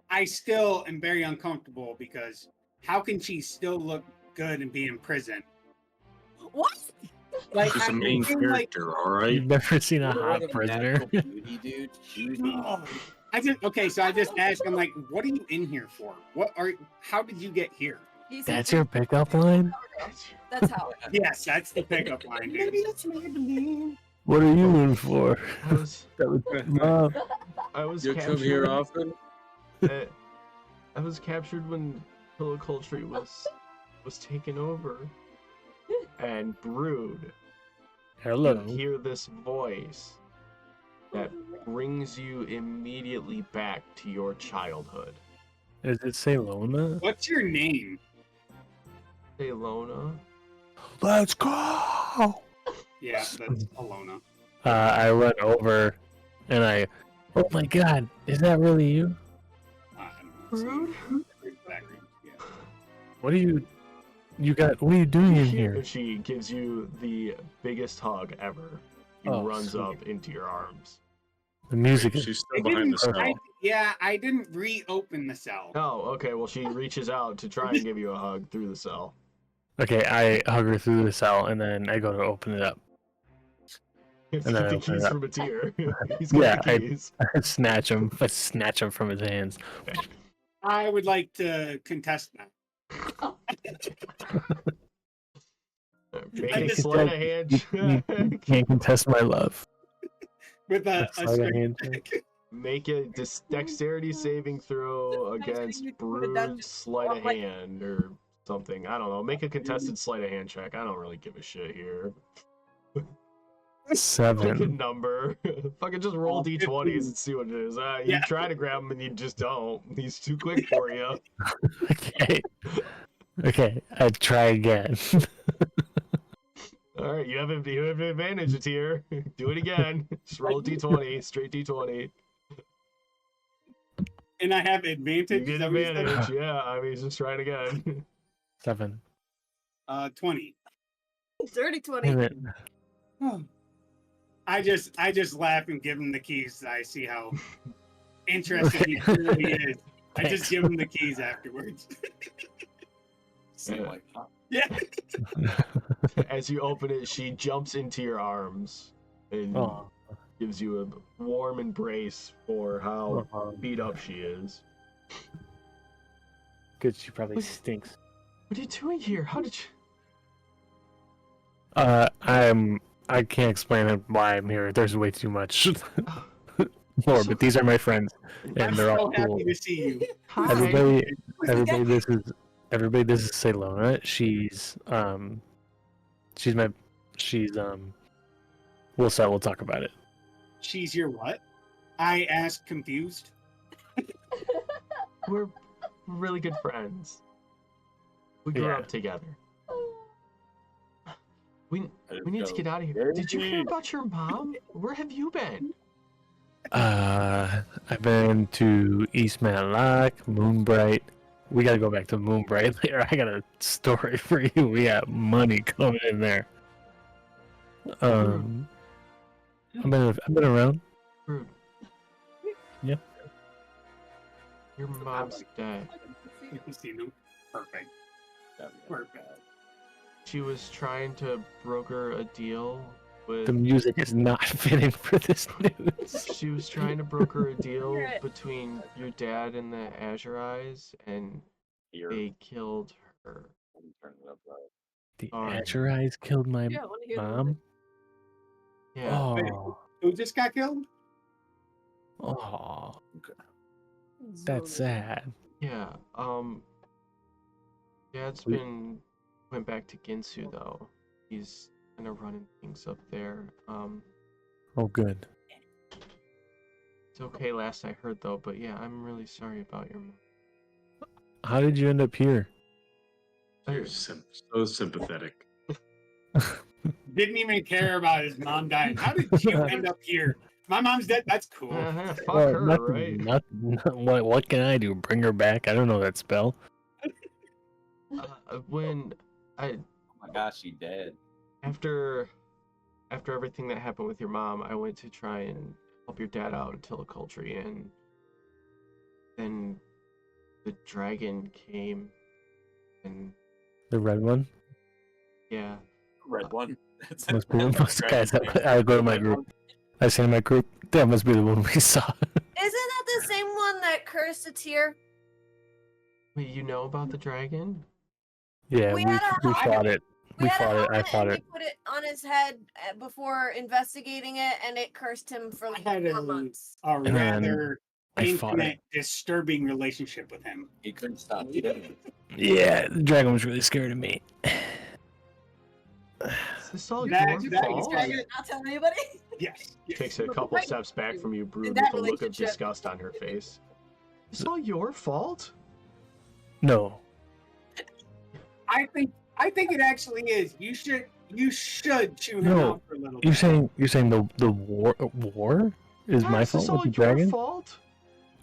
I still am very uncomfortable because how can she still look good and be in prison? What? Like, She's a I'm main thinking, like, character, all right? You've never seen a More hot than prisoner. natural beauty, dude. She would be- no. So I just asked, I'm like, what are you in here for? How did you get here? He's That's your pickup line? That's how. Yes, that's the pickup line, dude. Maybe that's Maybelline. What are you in for? I was That was love. You come here captured. often? I was captured when Pillow Culture was taken over. And Brood, Hello. you hear this voice that brings you immediately back to your childhood. Is it Salona? What's your name? Hey, Lona. Let's go! Yeah, that's Alona. I run over and oh my god, is that really you? I don't know. Yeah. What are you doing in here? She gives you the biggest hug ever. He Oh, runs sweet. up into your arms. The music is She's still behind the cell. I didn't reopen the cell. Oh, okay. Well, she reaches out to try and give you a hug through the cell. okay. I hug her through the cell and then I go to open it up. It's And then I the open it keys up. from a tier. He's got Yeah, the keys. I snatch him from his hands. I would like to contest that. Make I a just sleight of You hand. can't contest my love. With a Sleight of strength hand check. Make a dexterity saving throw against Brood's sleight of hand or something. I don't know. Make a contested sleight of hand check. I don't really give a shit here. Pick a 7. number. Fucking just roll d20s and see what it is. You Yeah. try to grab him and you just don't. He's too quick for you. Okay. Okay, I try again. All right, you have an advantage here. Do it again. Just roll a d20, straight d20. And I have You advantage. get is that what you said? advantage. Yeah, I mean, just try it again. 7. 20. Dirty 20. Damn it. I just laugh and give him the keys. I see how interested he really is. I just Thanks. give him the keys afterwards. Seem like, huh? Yeah. As you open it, she jumps into your arms and Oh. gives you a warm embrace for how beat up she is. Good, she probably stinks. What are you doing here? How did you... I can't explain why I'm here. There's way too much more, but these are my friends, I'm and they're so all cool. happy to see you. Hi. Everybody, this is Salona. She's we'll talk about it. She's your what? I asked confused. We're really good friends. We grew Yeah. up together. We need to get out of here. Did you hear about your mom? Where have you been? I've been to East Matlock, Moonbright. We gotta go back to Moonbright later. I got a story for you. We got money coming in there. I've been around. Rude. Yeah. Your mom's dead. You see them? Perfect. Perfect. She was trying to broker a deal with. The music is not fitting for this news. She was trying to broker a deal between your dad and the Azure Eyes, and they killed her. The Azure Eyes killed my mom. Yeah. Oh, Who just got killed? oh, that's sad. Yeah. Dad's went back to Ginsu though. He's kind of running things up there. Oh, good. It's okay last I heard though, but yeah, I'm really sorry about your mom. How did you end up here? You're so sympathetic. Didn't even care about his mom dying. How did you end up here? My mom's dead. That's cool. Fuck her, right? What can I do? Bring her back? I don't know that spell. When I Oh my gosh, she dead. after everything that happened with your mom, I went to try and help your dad out in Teleculture, and then the dragon came, and The red one? yeah. Red one. Guys, I go to my group. I say in my group, that must be the one we saw. Isn't that the same one that cursed a tear? Wait, you know about the dragon? Yeah, We we had a fought it. We had fought a it. I helmet fought and it. we put it on his head before investigating it, and it cursed him for I like had 4 months. a And then rather I fought intimate, disturbing relationship with him. He couldn't stop eating. Yeah, the dragon was really scared of me. Is this all That- your that- fault? Dragon and not tell anybody. Yes. Takes a couple steps back from you, Brood, that with a look of relationship. disgust on her face. Is this all your fault? No. I think it actually is. You should chew him No, out for a little You're bit. saying the war is my Is this fault all with the your dragon? fault?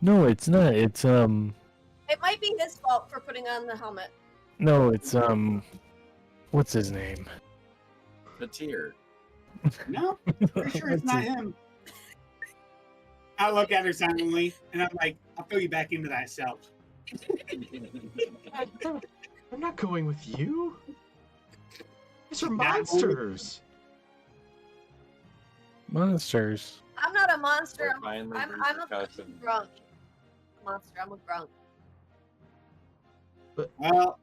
No, it's not. It's It might be his fault for putting on the helmet. no, it's what's his name? The tear. No, pretty sure it's What's not his- him. I look at her silently, and I'm like, I'll throw you back into that cell. I'm not going with you. These are Not going with- monsters. Monsters. I'm not a monster. Or finally I'm a repercussion. grunk. Monster. I'm a grunk. Well,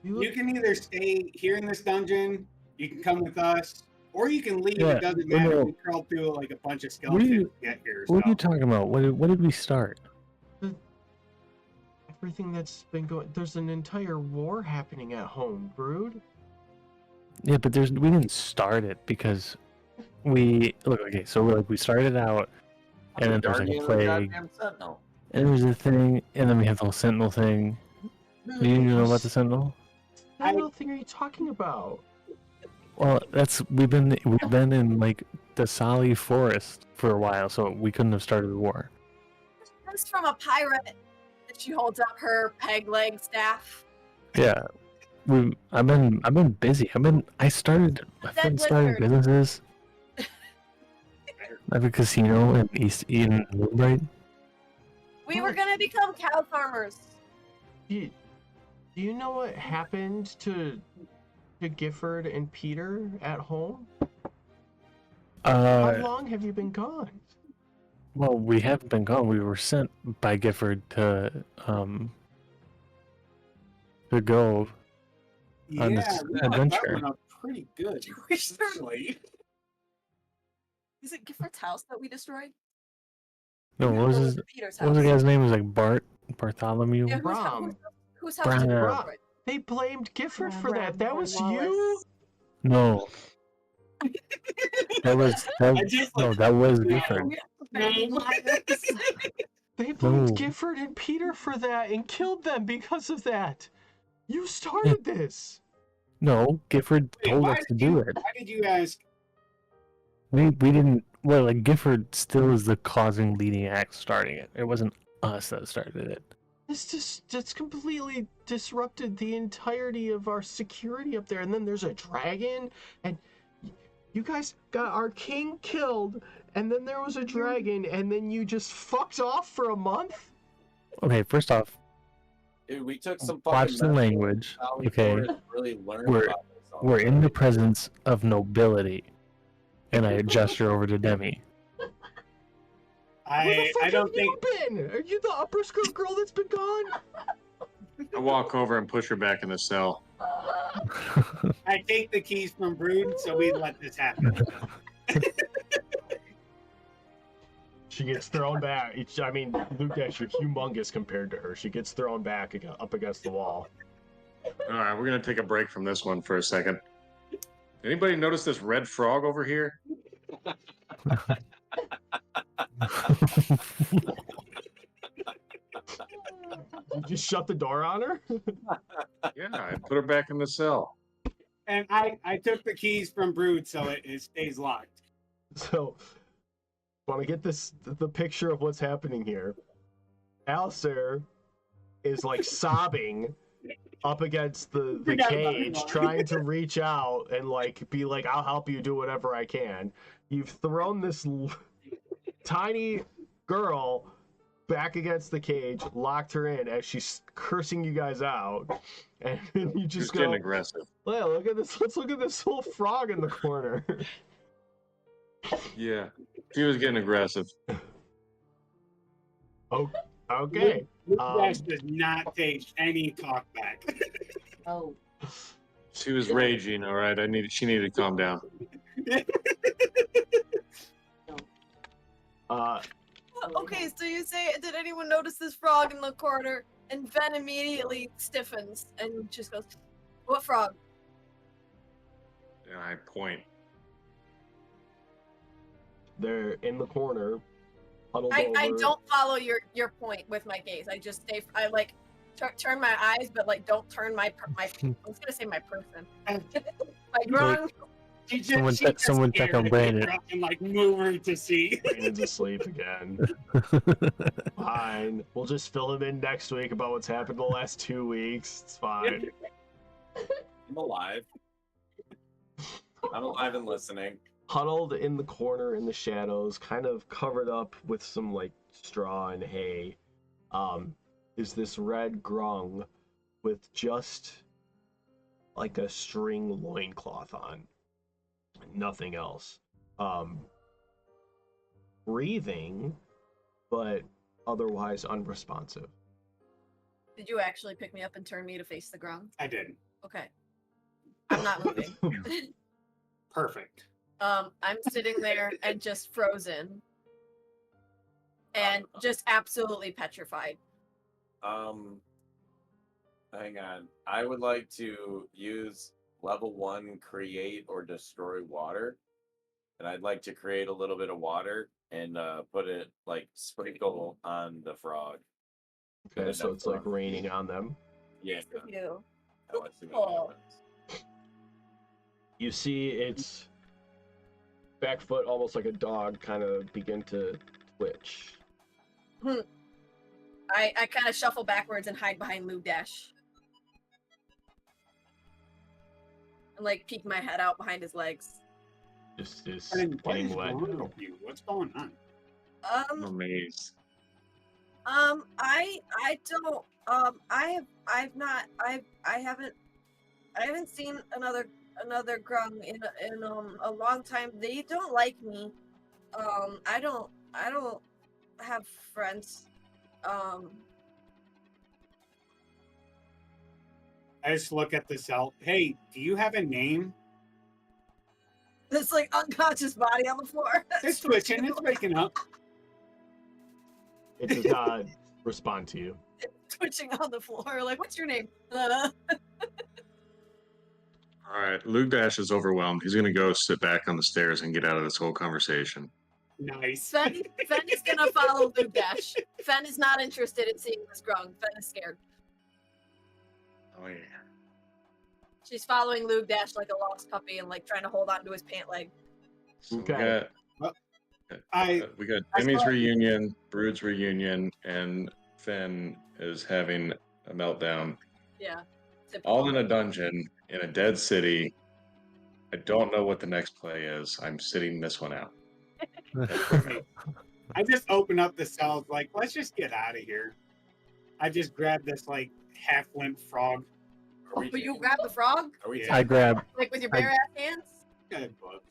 You you can either stay here in this dungeon, you can come with us, or you can leave. Yeah, It doesn't well, matter. no. We crawl through like a bunch of What do you- skeletons to get here. What are you So. talking about? What did we start? everything that's been going. There's an entire war happening at home, Brood. Yeah, but we didn't start it because we look okay. So we started out, and then there's like a Guardian of the plague, goddamn Sentinel. and there's a thing, and then we have the whole Sentinel thing. Do you know about the Sentinel? What the hell thing are you talking about? Well, we've been in like the Sali forest for a while, so we couldn't have started the war. This from a pirate. And she holds up her peg leg staff. Yeah, I've been busy. I started starting businesses. I have a casino in East Eden, right? We were gonna become cow farmers. Do you know what happened to Gifford and Peter at home? How long have you been gone? Well, we haven't been gone. We were sent by Gifford to go on this we thought adventure. That went up pretty good. Actually. Is it Gifford's house that we destroyed? No, what was his? Peter's What was the house. guy's name? It was like Yeah, Bartholomew. whose, Brom. whose house did we Brom. destroy? They blamed Gifford Yeah, for that. That Bram was you? Wallace. No, that was I just no, like- that was Gifford. They blamed No. Gifford and Peter for that and killed them because of that. You started this. No, Gifford Wait, told us to do it. Why did you ask? We didn't. Well, like Gifford still is the causing leading act starting it. It wasn't us that started it. It's completely disrupted the entirety of our security up there. And then there's a dragon, and you guys got our king killed, and then there was a dragon, and then you just fucked off for a month? Okay, first off, Dude, we took some watch fucking the language. Valley Okay, Forest to really learn we're about this all. we're in the presence of nobility, and I gesture over to Demi. Where the fuck I don't have think you been? Are you the upper skirt girl that's been gone? I walk over and push her back in the cell. I take the keys from Brood, so we let this happen. She gets thrown back. I mean, Lukesh, you're humongous compared to her. She gets thrown back up against the wall. All right, we're gonna take a break from this one for a second. Anybody notice this red frog over here? You just shut the door on her? Yeah, I put her back in the cell. And I took the keys from Brood, so it stays locked. So, want to get the picture of what's happening here. Alistair is like sobbing up against the cage, trying to reach out and like be like, I'll help you, do whatever I can. You've thrown this tiny girl back against the cage, locked her in as she's cursing you guys out, and you just go, getting aggressive. well, look at this. Let's look at this little frog in the corner. Yeah, she was getting aggressive. Oh, okay. Lukesh does not take any talk back. Oh. She was raging. All right, she needed to calm down. Okay, so you say, did anyone notice this frog in the corner? And Ven immediately stiffens and just goes, what frog? And I point. They're in the corner, huddled I over. don't follow your point with my gaze. I just stay. I like turn my eyes, but like don't turn my. I was gonna say my person. My grung. Someone check on Brandon. And like move her to see. Brandon's asleep again. Fine. We'll just fill him in next week about what's happened the last 2 weeks. It's fine. I'm alive. I'm alive and listening. Huddled in the corner in the shadows, kind of covered up with some like straw and hay, is this red grung with just like a string loincloth on. Nothing else. Breathing, but otherwise unresponsive. Did you actually pick me up and turn me to face the ground? I did. Okay. I'm not moving. Perfect. I'm sitting there and just frozen. And just absolutely petrified. Hang on. I would like to use level 1 create or destroy water. And I'd like to create a little bit of water and put it like sprinkle on the frog. Okay, so it's like raining on them. Yeah. You. Let's see what happens. You see its back foot, almost like a dog, kind of begin to twitch. I kind of shuffle backwards and hide behind Lou Dash. And like peek my head out behind his legs. Just What getting is wet. wrong with you? What's going on? I'm amazed. I don't I haven't seen another grung in a long time. They don't like me. I don't have friends. I just look at the cell. Hey, do you have a name? This like unconscious body on the floor. It's twitching. It's waking up. It does not respond to you. Twitching on the floor. Like, what's your name? All right, Luke Dash is overwhelmed. He's gonna go sit back on the stairs and get out of this whole conversation. Nice. Fen is gonna follow Luke Dash. Fen is not interested in seeing this grung. Fen is scared. Oh yeah. She's following Luke Dash like a lost puppy and like trying to hold on to his pant leg. So Okay. we got Demi's reunion, Brood's reunion, and Finn is having a meltdown. Yeah. All in a dungeon in a dead city. I don't know what the next play is. I'm sitting this one out. I just open up the cells like, let's just get out of here. I just grab this like half limp frog. But you grab the frog? Are we I grab Like with your bare ass hands? Good books.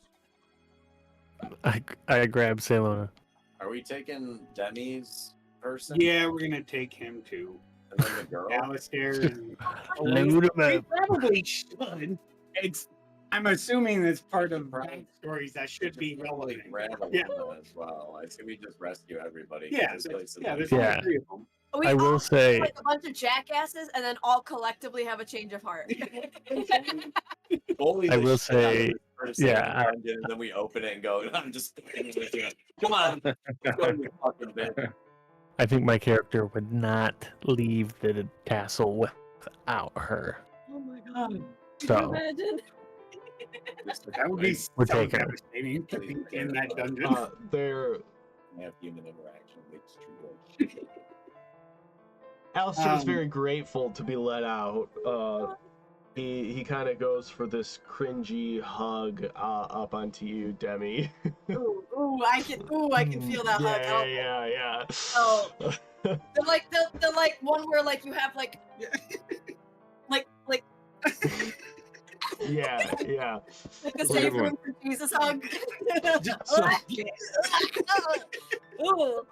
I grab Salona. Are we taking Demi's person? Yeah, we're gonna take him too. And then the girl? Alistair. And... Load 'em we up. probably should. I'm assuming that's part of stories that should be relevant. Yeah. As well. I say we just rescue everybody. Yeah, This place is there's Yeah. only 3 of them. We I will all say- like a bunch of jackasses and then all collectively have a change of heart. Bully I the will shit out of say, this person yeah, in the dungeon, and then we open it and go, I'm just come on. Let's go, you fucking bitch. I think my character would not leave the castle without her. Oh my god. Can you So imagine? That would be We're so taking it. devastating to be in that dungeon. They're We have human interaction. It's true. Alistair's very grateful to be let out. He kind of goes for this cringy hug up onto you, Demi. Ooh, I can feel that hug. Oh. Yeah. Oh. They're like one where like you have like yeah. like the Look save at one. room for Jesus hug. Ooh.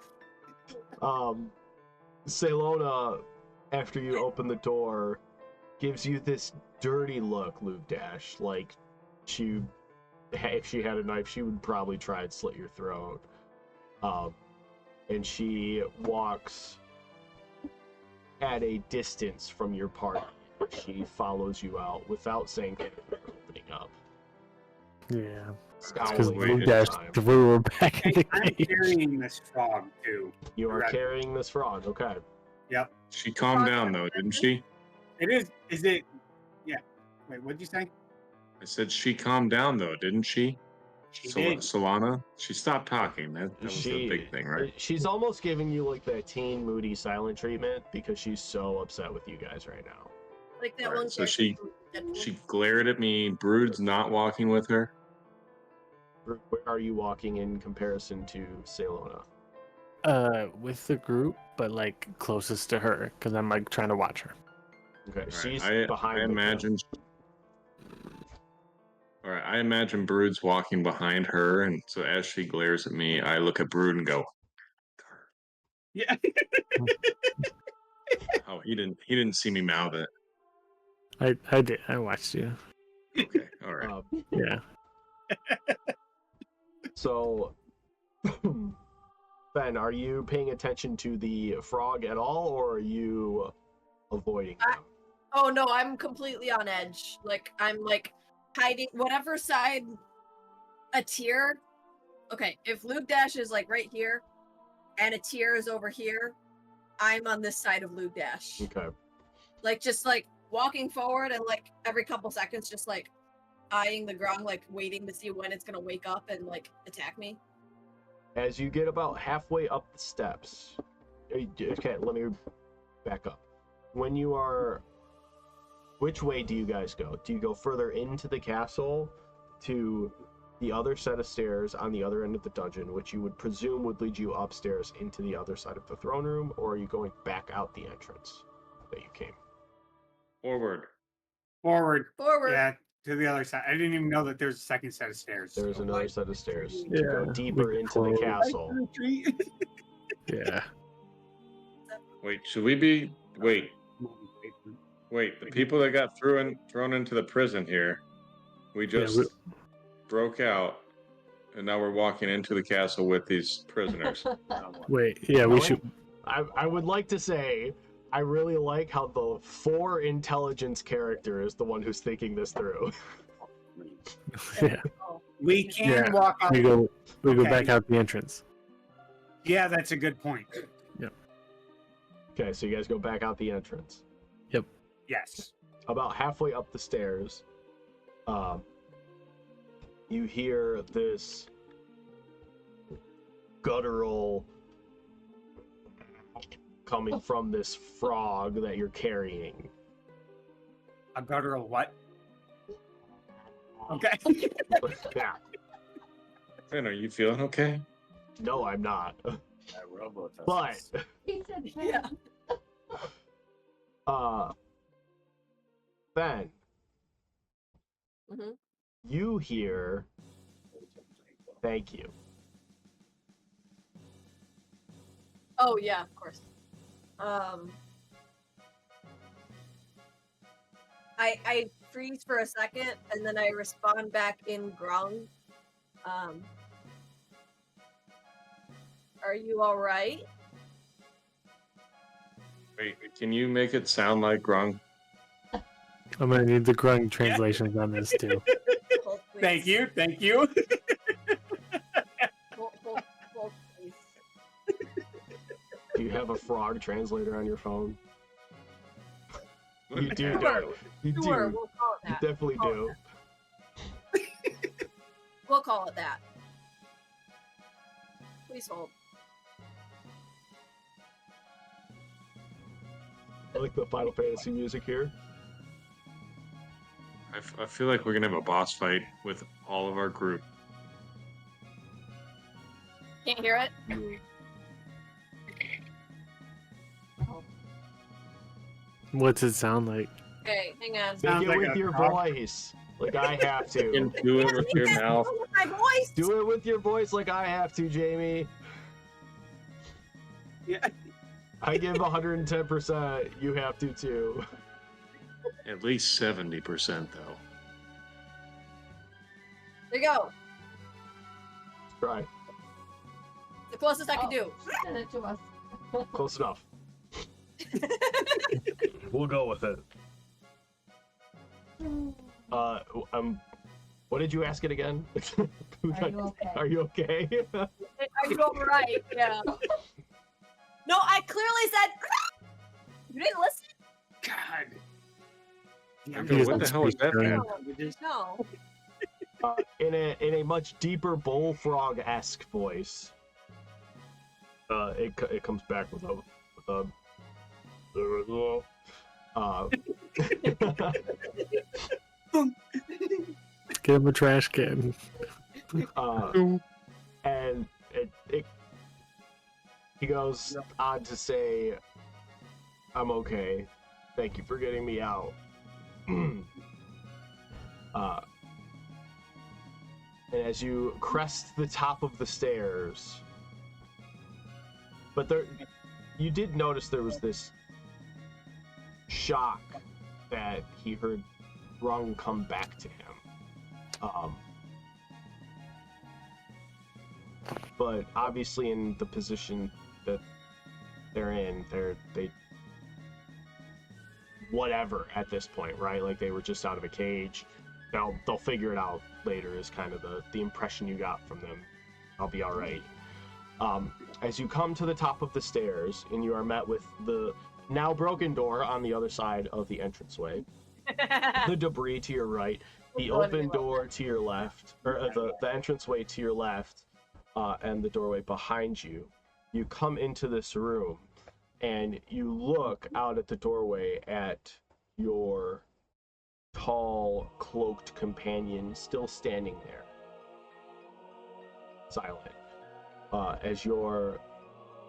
Salona, after you open the door, gives you this dirty look, Luke Dash. Like if she had a knife, she would probably try and slit your throat. And she walks at a distance from your party. She follows you out without saying anything or opening up. yeah, because Scowling the Luke whole Dash time. threw her back in the I'm cage. carrying this frog too. You are Correct. carrying this frog, okay. She calmed down though, didn't she? It is. Is it? Yeah. Wait. What'd you say? I said she calmed down though, didn't she? She did. Solana? She stopped talking. That was the big thing, right? She's almost giving you like that teen moody silent treatment because she's so upset with you guys right now. Like that Alright, one. so character she- from Deadpool. She glared at me. Brood's not walking with her. Where are you walking in comparison to Salona? With the group, but like closest to her, because I'm like trying to watch her. Okay, Alright, she's I behind the group. imagine. All right, I imagine Brood's walking behind her, and so as she glares at me, I look at Brood and go, Yeah. "Oh, he didn't see me mouth it." I did. I watched you. Okay, all right. Yeah. So, Ben, are you paying attention to the frog at all, or are you avoiding them? Oh no, I'm completely on edge. Like I'm like hiding whatever side a tier. Okay, if Luke Dash is like right here and a tier is over here, I'm on this side of Luke Dash. Okay. Like just like walking forward and like every couple seconds just like eyeing the ground, like waiting to see when it's gonna wake up and like attack me. As you get about halfway up the steps, okay, let me back up. When you are, which way do you guys go? Do you go further into the castle to the other set of stairs on the other end of the dungeon, which you would presume would lead you upstairs into the other side of the throne room, or are you going back out the entrance that you came? Forward. Forward. Forward. Yeah. To the other side. I didn't even know that there's a second set of stairs. There's another set of stairs to Yeah, go deeper we into the close. castle. Yeah. Wait, should we be? Wait, the people that got thrown into the prison here, we just broke out, and now we're walking into the castle with these prisoners. Wait. Yeah, we No, should. I would like to say I really like how the 4 intelligence character is the one who's thinking this through. Yeah. We can Yeah, walk out. We go Okay. back out the entrance. Yeah, that's a good point. Okay, so you guys go back out the entrance. Yes. About halfway up the stairs, you hear this guttural coming from this frog that you're carrying. A guttural what? Okay. Yeah. Finn, are you feeling okay? No, I'm not. That robot But He said, yeah. Ben, Mhm. you hear thank you. Oh yeah, of course. I freeze for a second and then I respond back in grung. Are you all right? Wait, can you make it sound like Grung? I'm gonna need the grung translations on this too. Hold, please. Thank you. Thank you. Hold, please. Do you have a frog translator on your phone? You do, Sure. don't you? You Sure, do. we'll call it You that. definitely do. We'll call it that. Please hold. I like the Final Fantasy music here. I feel like we're gonna have a boss fight with all of our group. Can't hear it? What's it sound like? Okay, hang on. Make Sounds it like with a your frog. voice, like I have You can to. do it with your mouth. With my voice. Do it with your voice, like I have to, Jamie. Yeah. I give 110%. You have to too. At least 70% though. There you go. Try. The closest I can do. Send it to us. Close enough. We'll go with it. What did you ask it again? Are you okay? Are you okay? Are you all right? Yeah. No, I clearly said. You didn't listen. God. Yeah, Okay, He what the doesn't hell is speak that? Korean. No. In a much deeper bullfrog-esque voice, it comes back with a Get him a trash can. and he goes on to say, "I'm okay. Thank you for getting me out." And as you crest the top of the stairs, but you did notice there was this shock that he heard Rung come back to him. But obviously, in the position that they're in, they whatever at this point, right? Like they were just out of a cage. They'll figure it out later. Is kind of the impression you got from them. I'll be all right. As you come to the top of the stairs, and you are met with the now broken door on the other side of the entranceway, the debris to your right, the open door to your left, or the entranceway to your left, and the doorway behind you. You come into this room, and you look out at the doorway at your tall, cloaked companion still standing there, silent. As your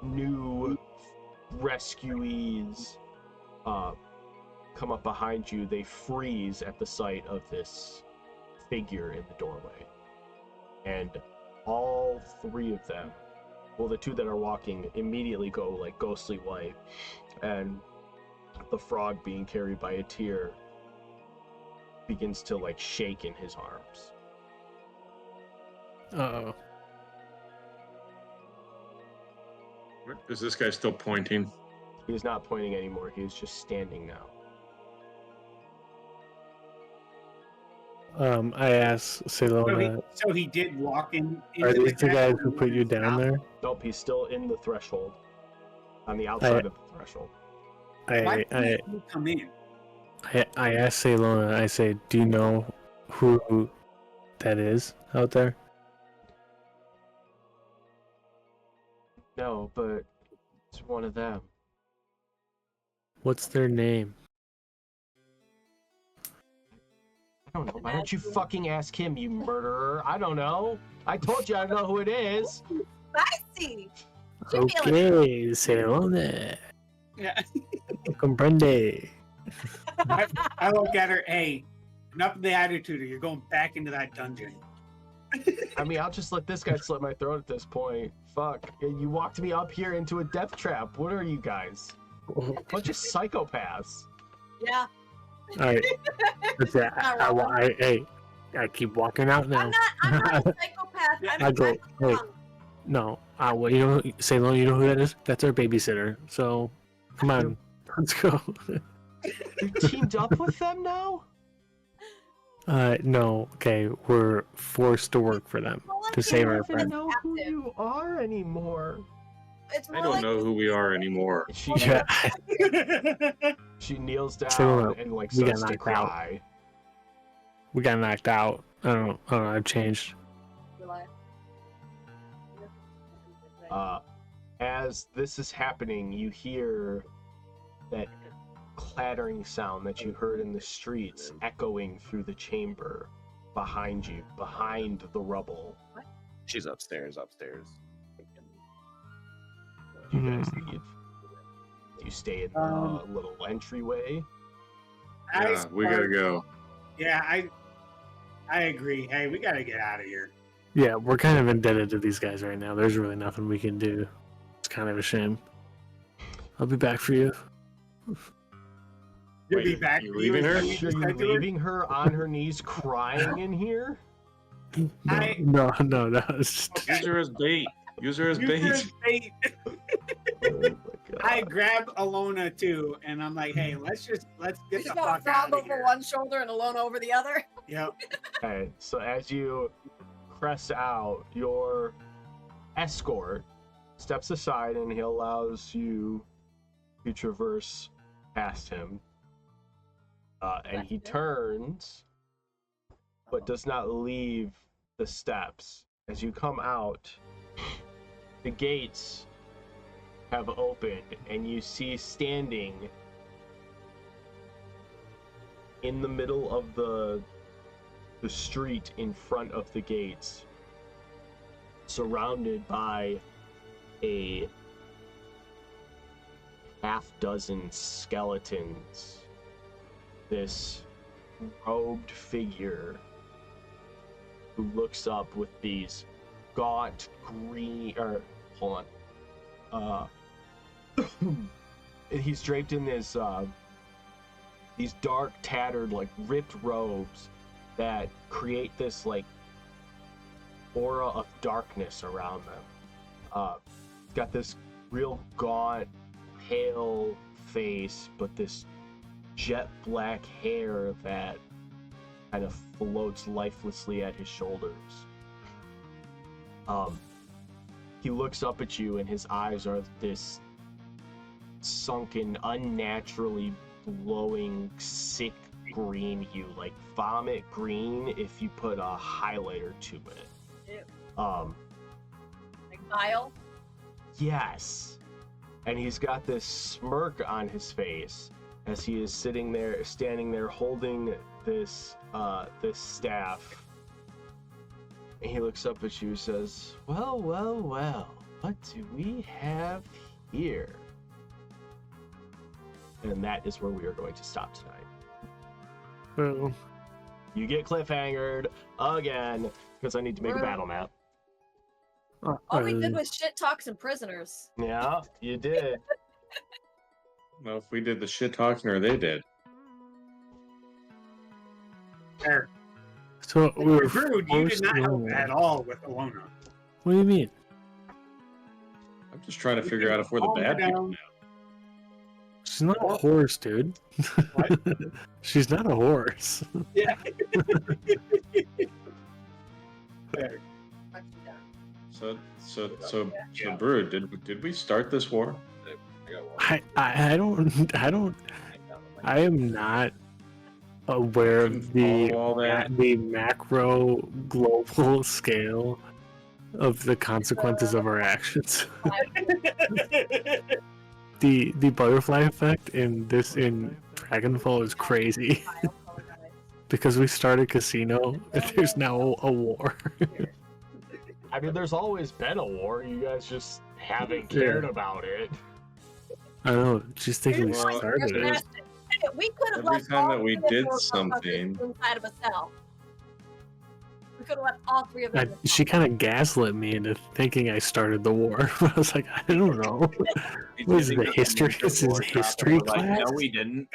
new rescuees come up behind you, they freeze at the sight of this figure in the doorway. And all three of them, well, the two that are walking immediately go like ghostly white, and the frog being carried by a tear begins to like shake in his arms. Uh-oh. Is this guy still pointing? He is not pointing anymore, he is just standing now. I asked Salona, So he did walk in. are into these the guys castle who put you and down stopped? there? Nope, he's still in the threshold. On the outside of the threshold. Why I didn't he come in? I asked Salona, I say, do you know who that is out there? No, but it's one of them. What's their name? I don't know. Why don't you fucking ask him, you murderer? I don't know. I told you I know who it is. Spicy. Okay, Salona. Yeah. Comprende. I look at her. Hey, enough of the attitude. Or you're going back into that dungeon. I mean, I'll just let this guy slit my throat at this point. Fuck. You walked me up here into a death trap. What are you guys? Bunch of psychopaths. Yeah. Alright. That's it. I keep walking out now. I'm not a psychopath. I'm I a go, hey, psychopath. no. Well, you know, Salona, you know who that is? That's our babysitter. So, come on. Let's go. You teamed up with them now? No. Okay, we're forced to work for them to save our I don't friend. know who you are anymore. It's I more don't like know who we are anymore. She Yeah. she kneels down Salona, and like we got starts to knocked out. cry. We got knocked out. I don't know. I've changed. As this is happening, you hear that clattering sound that you heard in the streets echoing through the chamber behind you, behind the rubble. She's upstairs. You guys leave. You stay in the little entryway. Yeah, we gotta go. Yeah, I agree. Hey, we gotta get out of here. Yeah, we're kind of indebted to these guys right now. There's really nothing we can do. It's kind of a shame. I'll be back for you. You'll Wait, be back. you leaving her? Are you leaving her on her knees crying in here? No, I- no. It's just, Use her as bait. Use her as bait. Oh my God. I grab Alona too, and I'm like, "Hey, let's get She's the got fuck out Frog of over here." one shoulder and Alone over the other. Yep. Okay, so as you crest out, your escort steps aside and he allows you to traverse past him. And he turns, but does not leave the steps. As you come out, the gates have opened, and you see standing in the middle of the street in front of the gates, surrounded by a half dozen skeletons, this robed figure who looks up with these gaunt green, or hold on, he's draped in this these dark, tattered, like ripped robes that create this like aura of darkness around them. He's got this real gaunt, pale face, but this jet black hair that kind of floats lifelessly at his shoulders. He looks up at you, and his eyes are this sunken, unnaturally glowing, sick green hue, like vomit green if you put a highlighter to it. Ew. Like vile. Yes. And he's got this smirk on his face as he is standing there holding this this staff. And he looks up at you and says, well, what do we have here? And that is where we are going to stop tonight. well, You get cliffhangered again because I need to make a battle map. All we did was shit talk some prisoners. Yeah, you did. Well, if we did the shit talking, or they did. There. so we were Rude, you did forced not help to- at all with Alona. What do you mean? I'm just trying to figure out if we're the bad people now. She's not a horse, dude. What? She's not a horse. Yeah. So, Brood, did we start this war? I am not aware of the macro global scale of the consequences of our actions. The butterfly effect in Dragonfall is crazy. Because we started a casino, there's now a war. I mean, there's always been a war. You guys just haven't cared about it. I know, just thinking we Well, started it. We could have Every left time all that we three of did those motherfuckers something- inside of a cell. We could have left all three of them. She kind of gaslit me into thinking I started the war. I was like, I don't know. What is the history? This is history class? No, we didn't.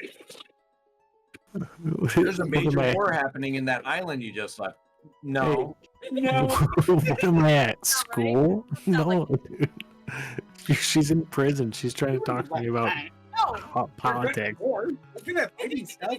What There's a major am I- war happening in that island you just left. No. No. What am I at school? No, dude. She's in prison. She's trying to talk to me about No, politics. We're good at fighting stuff.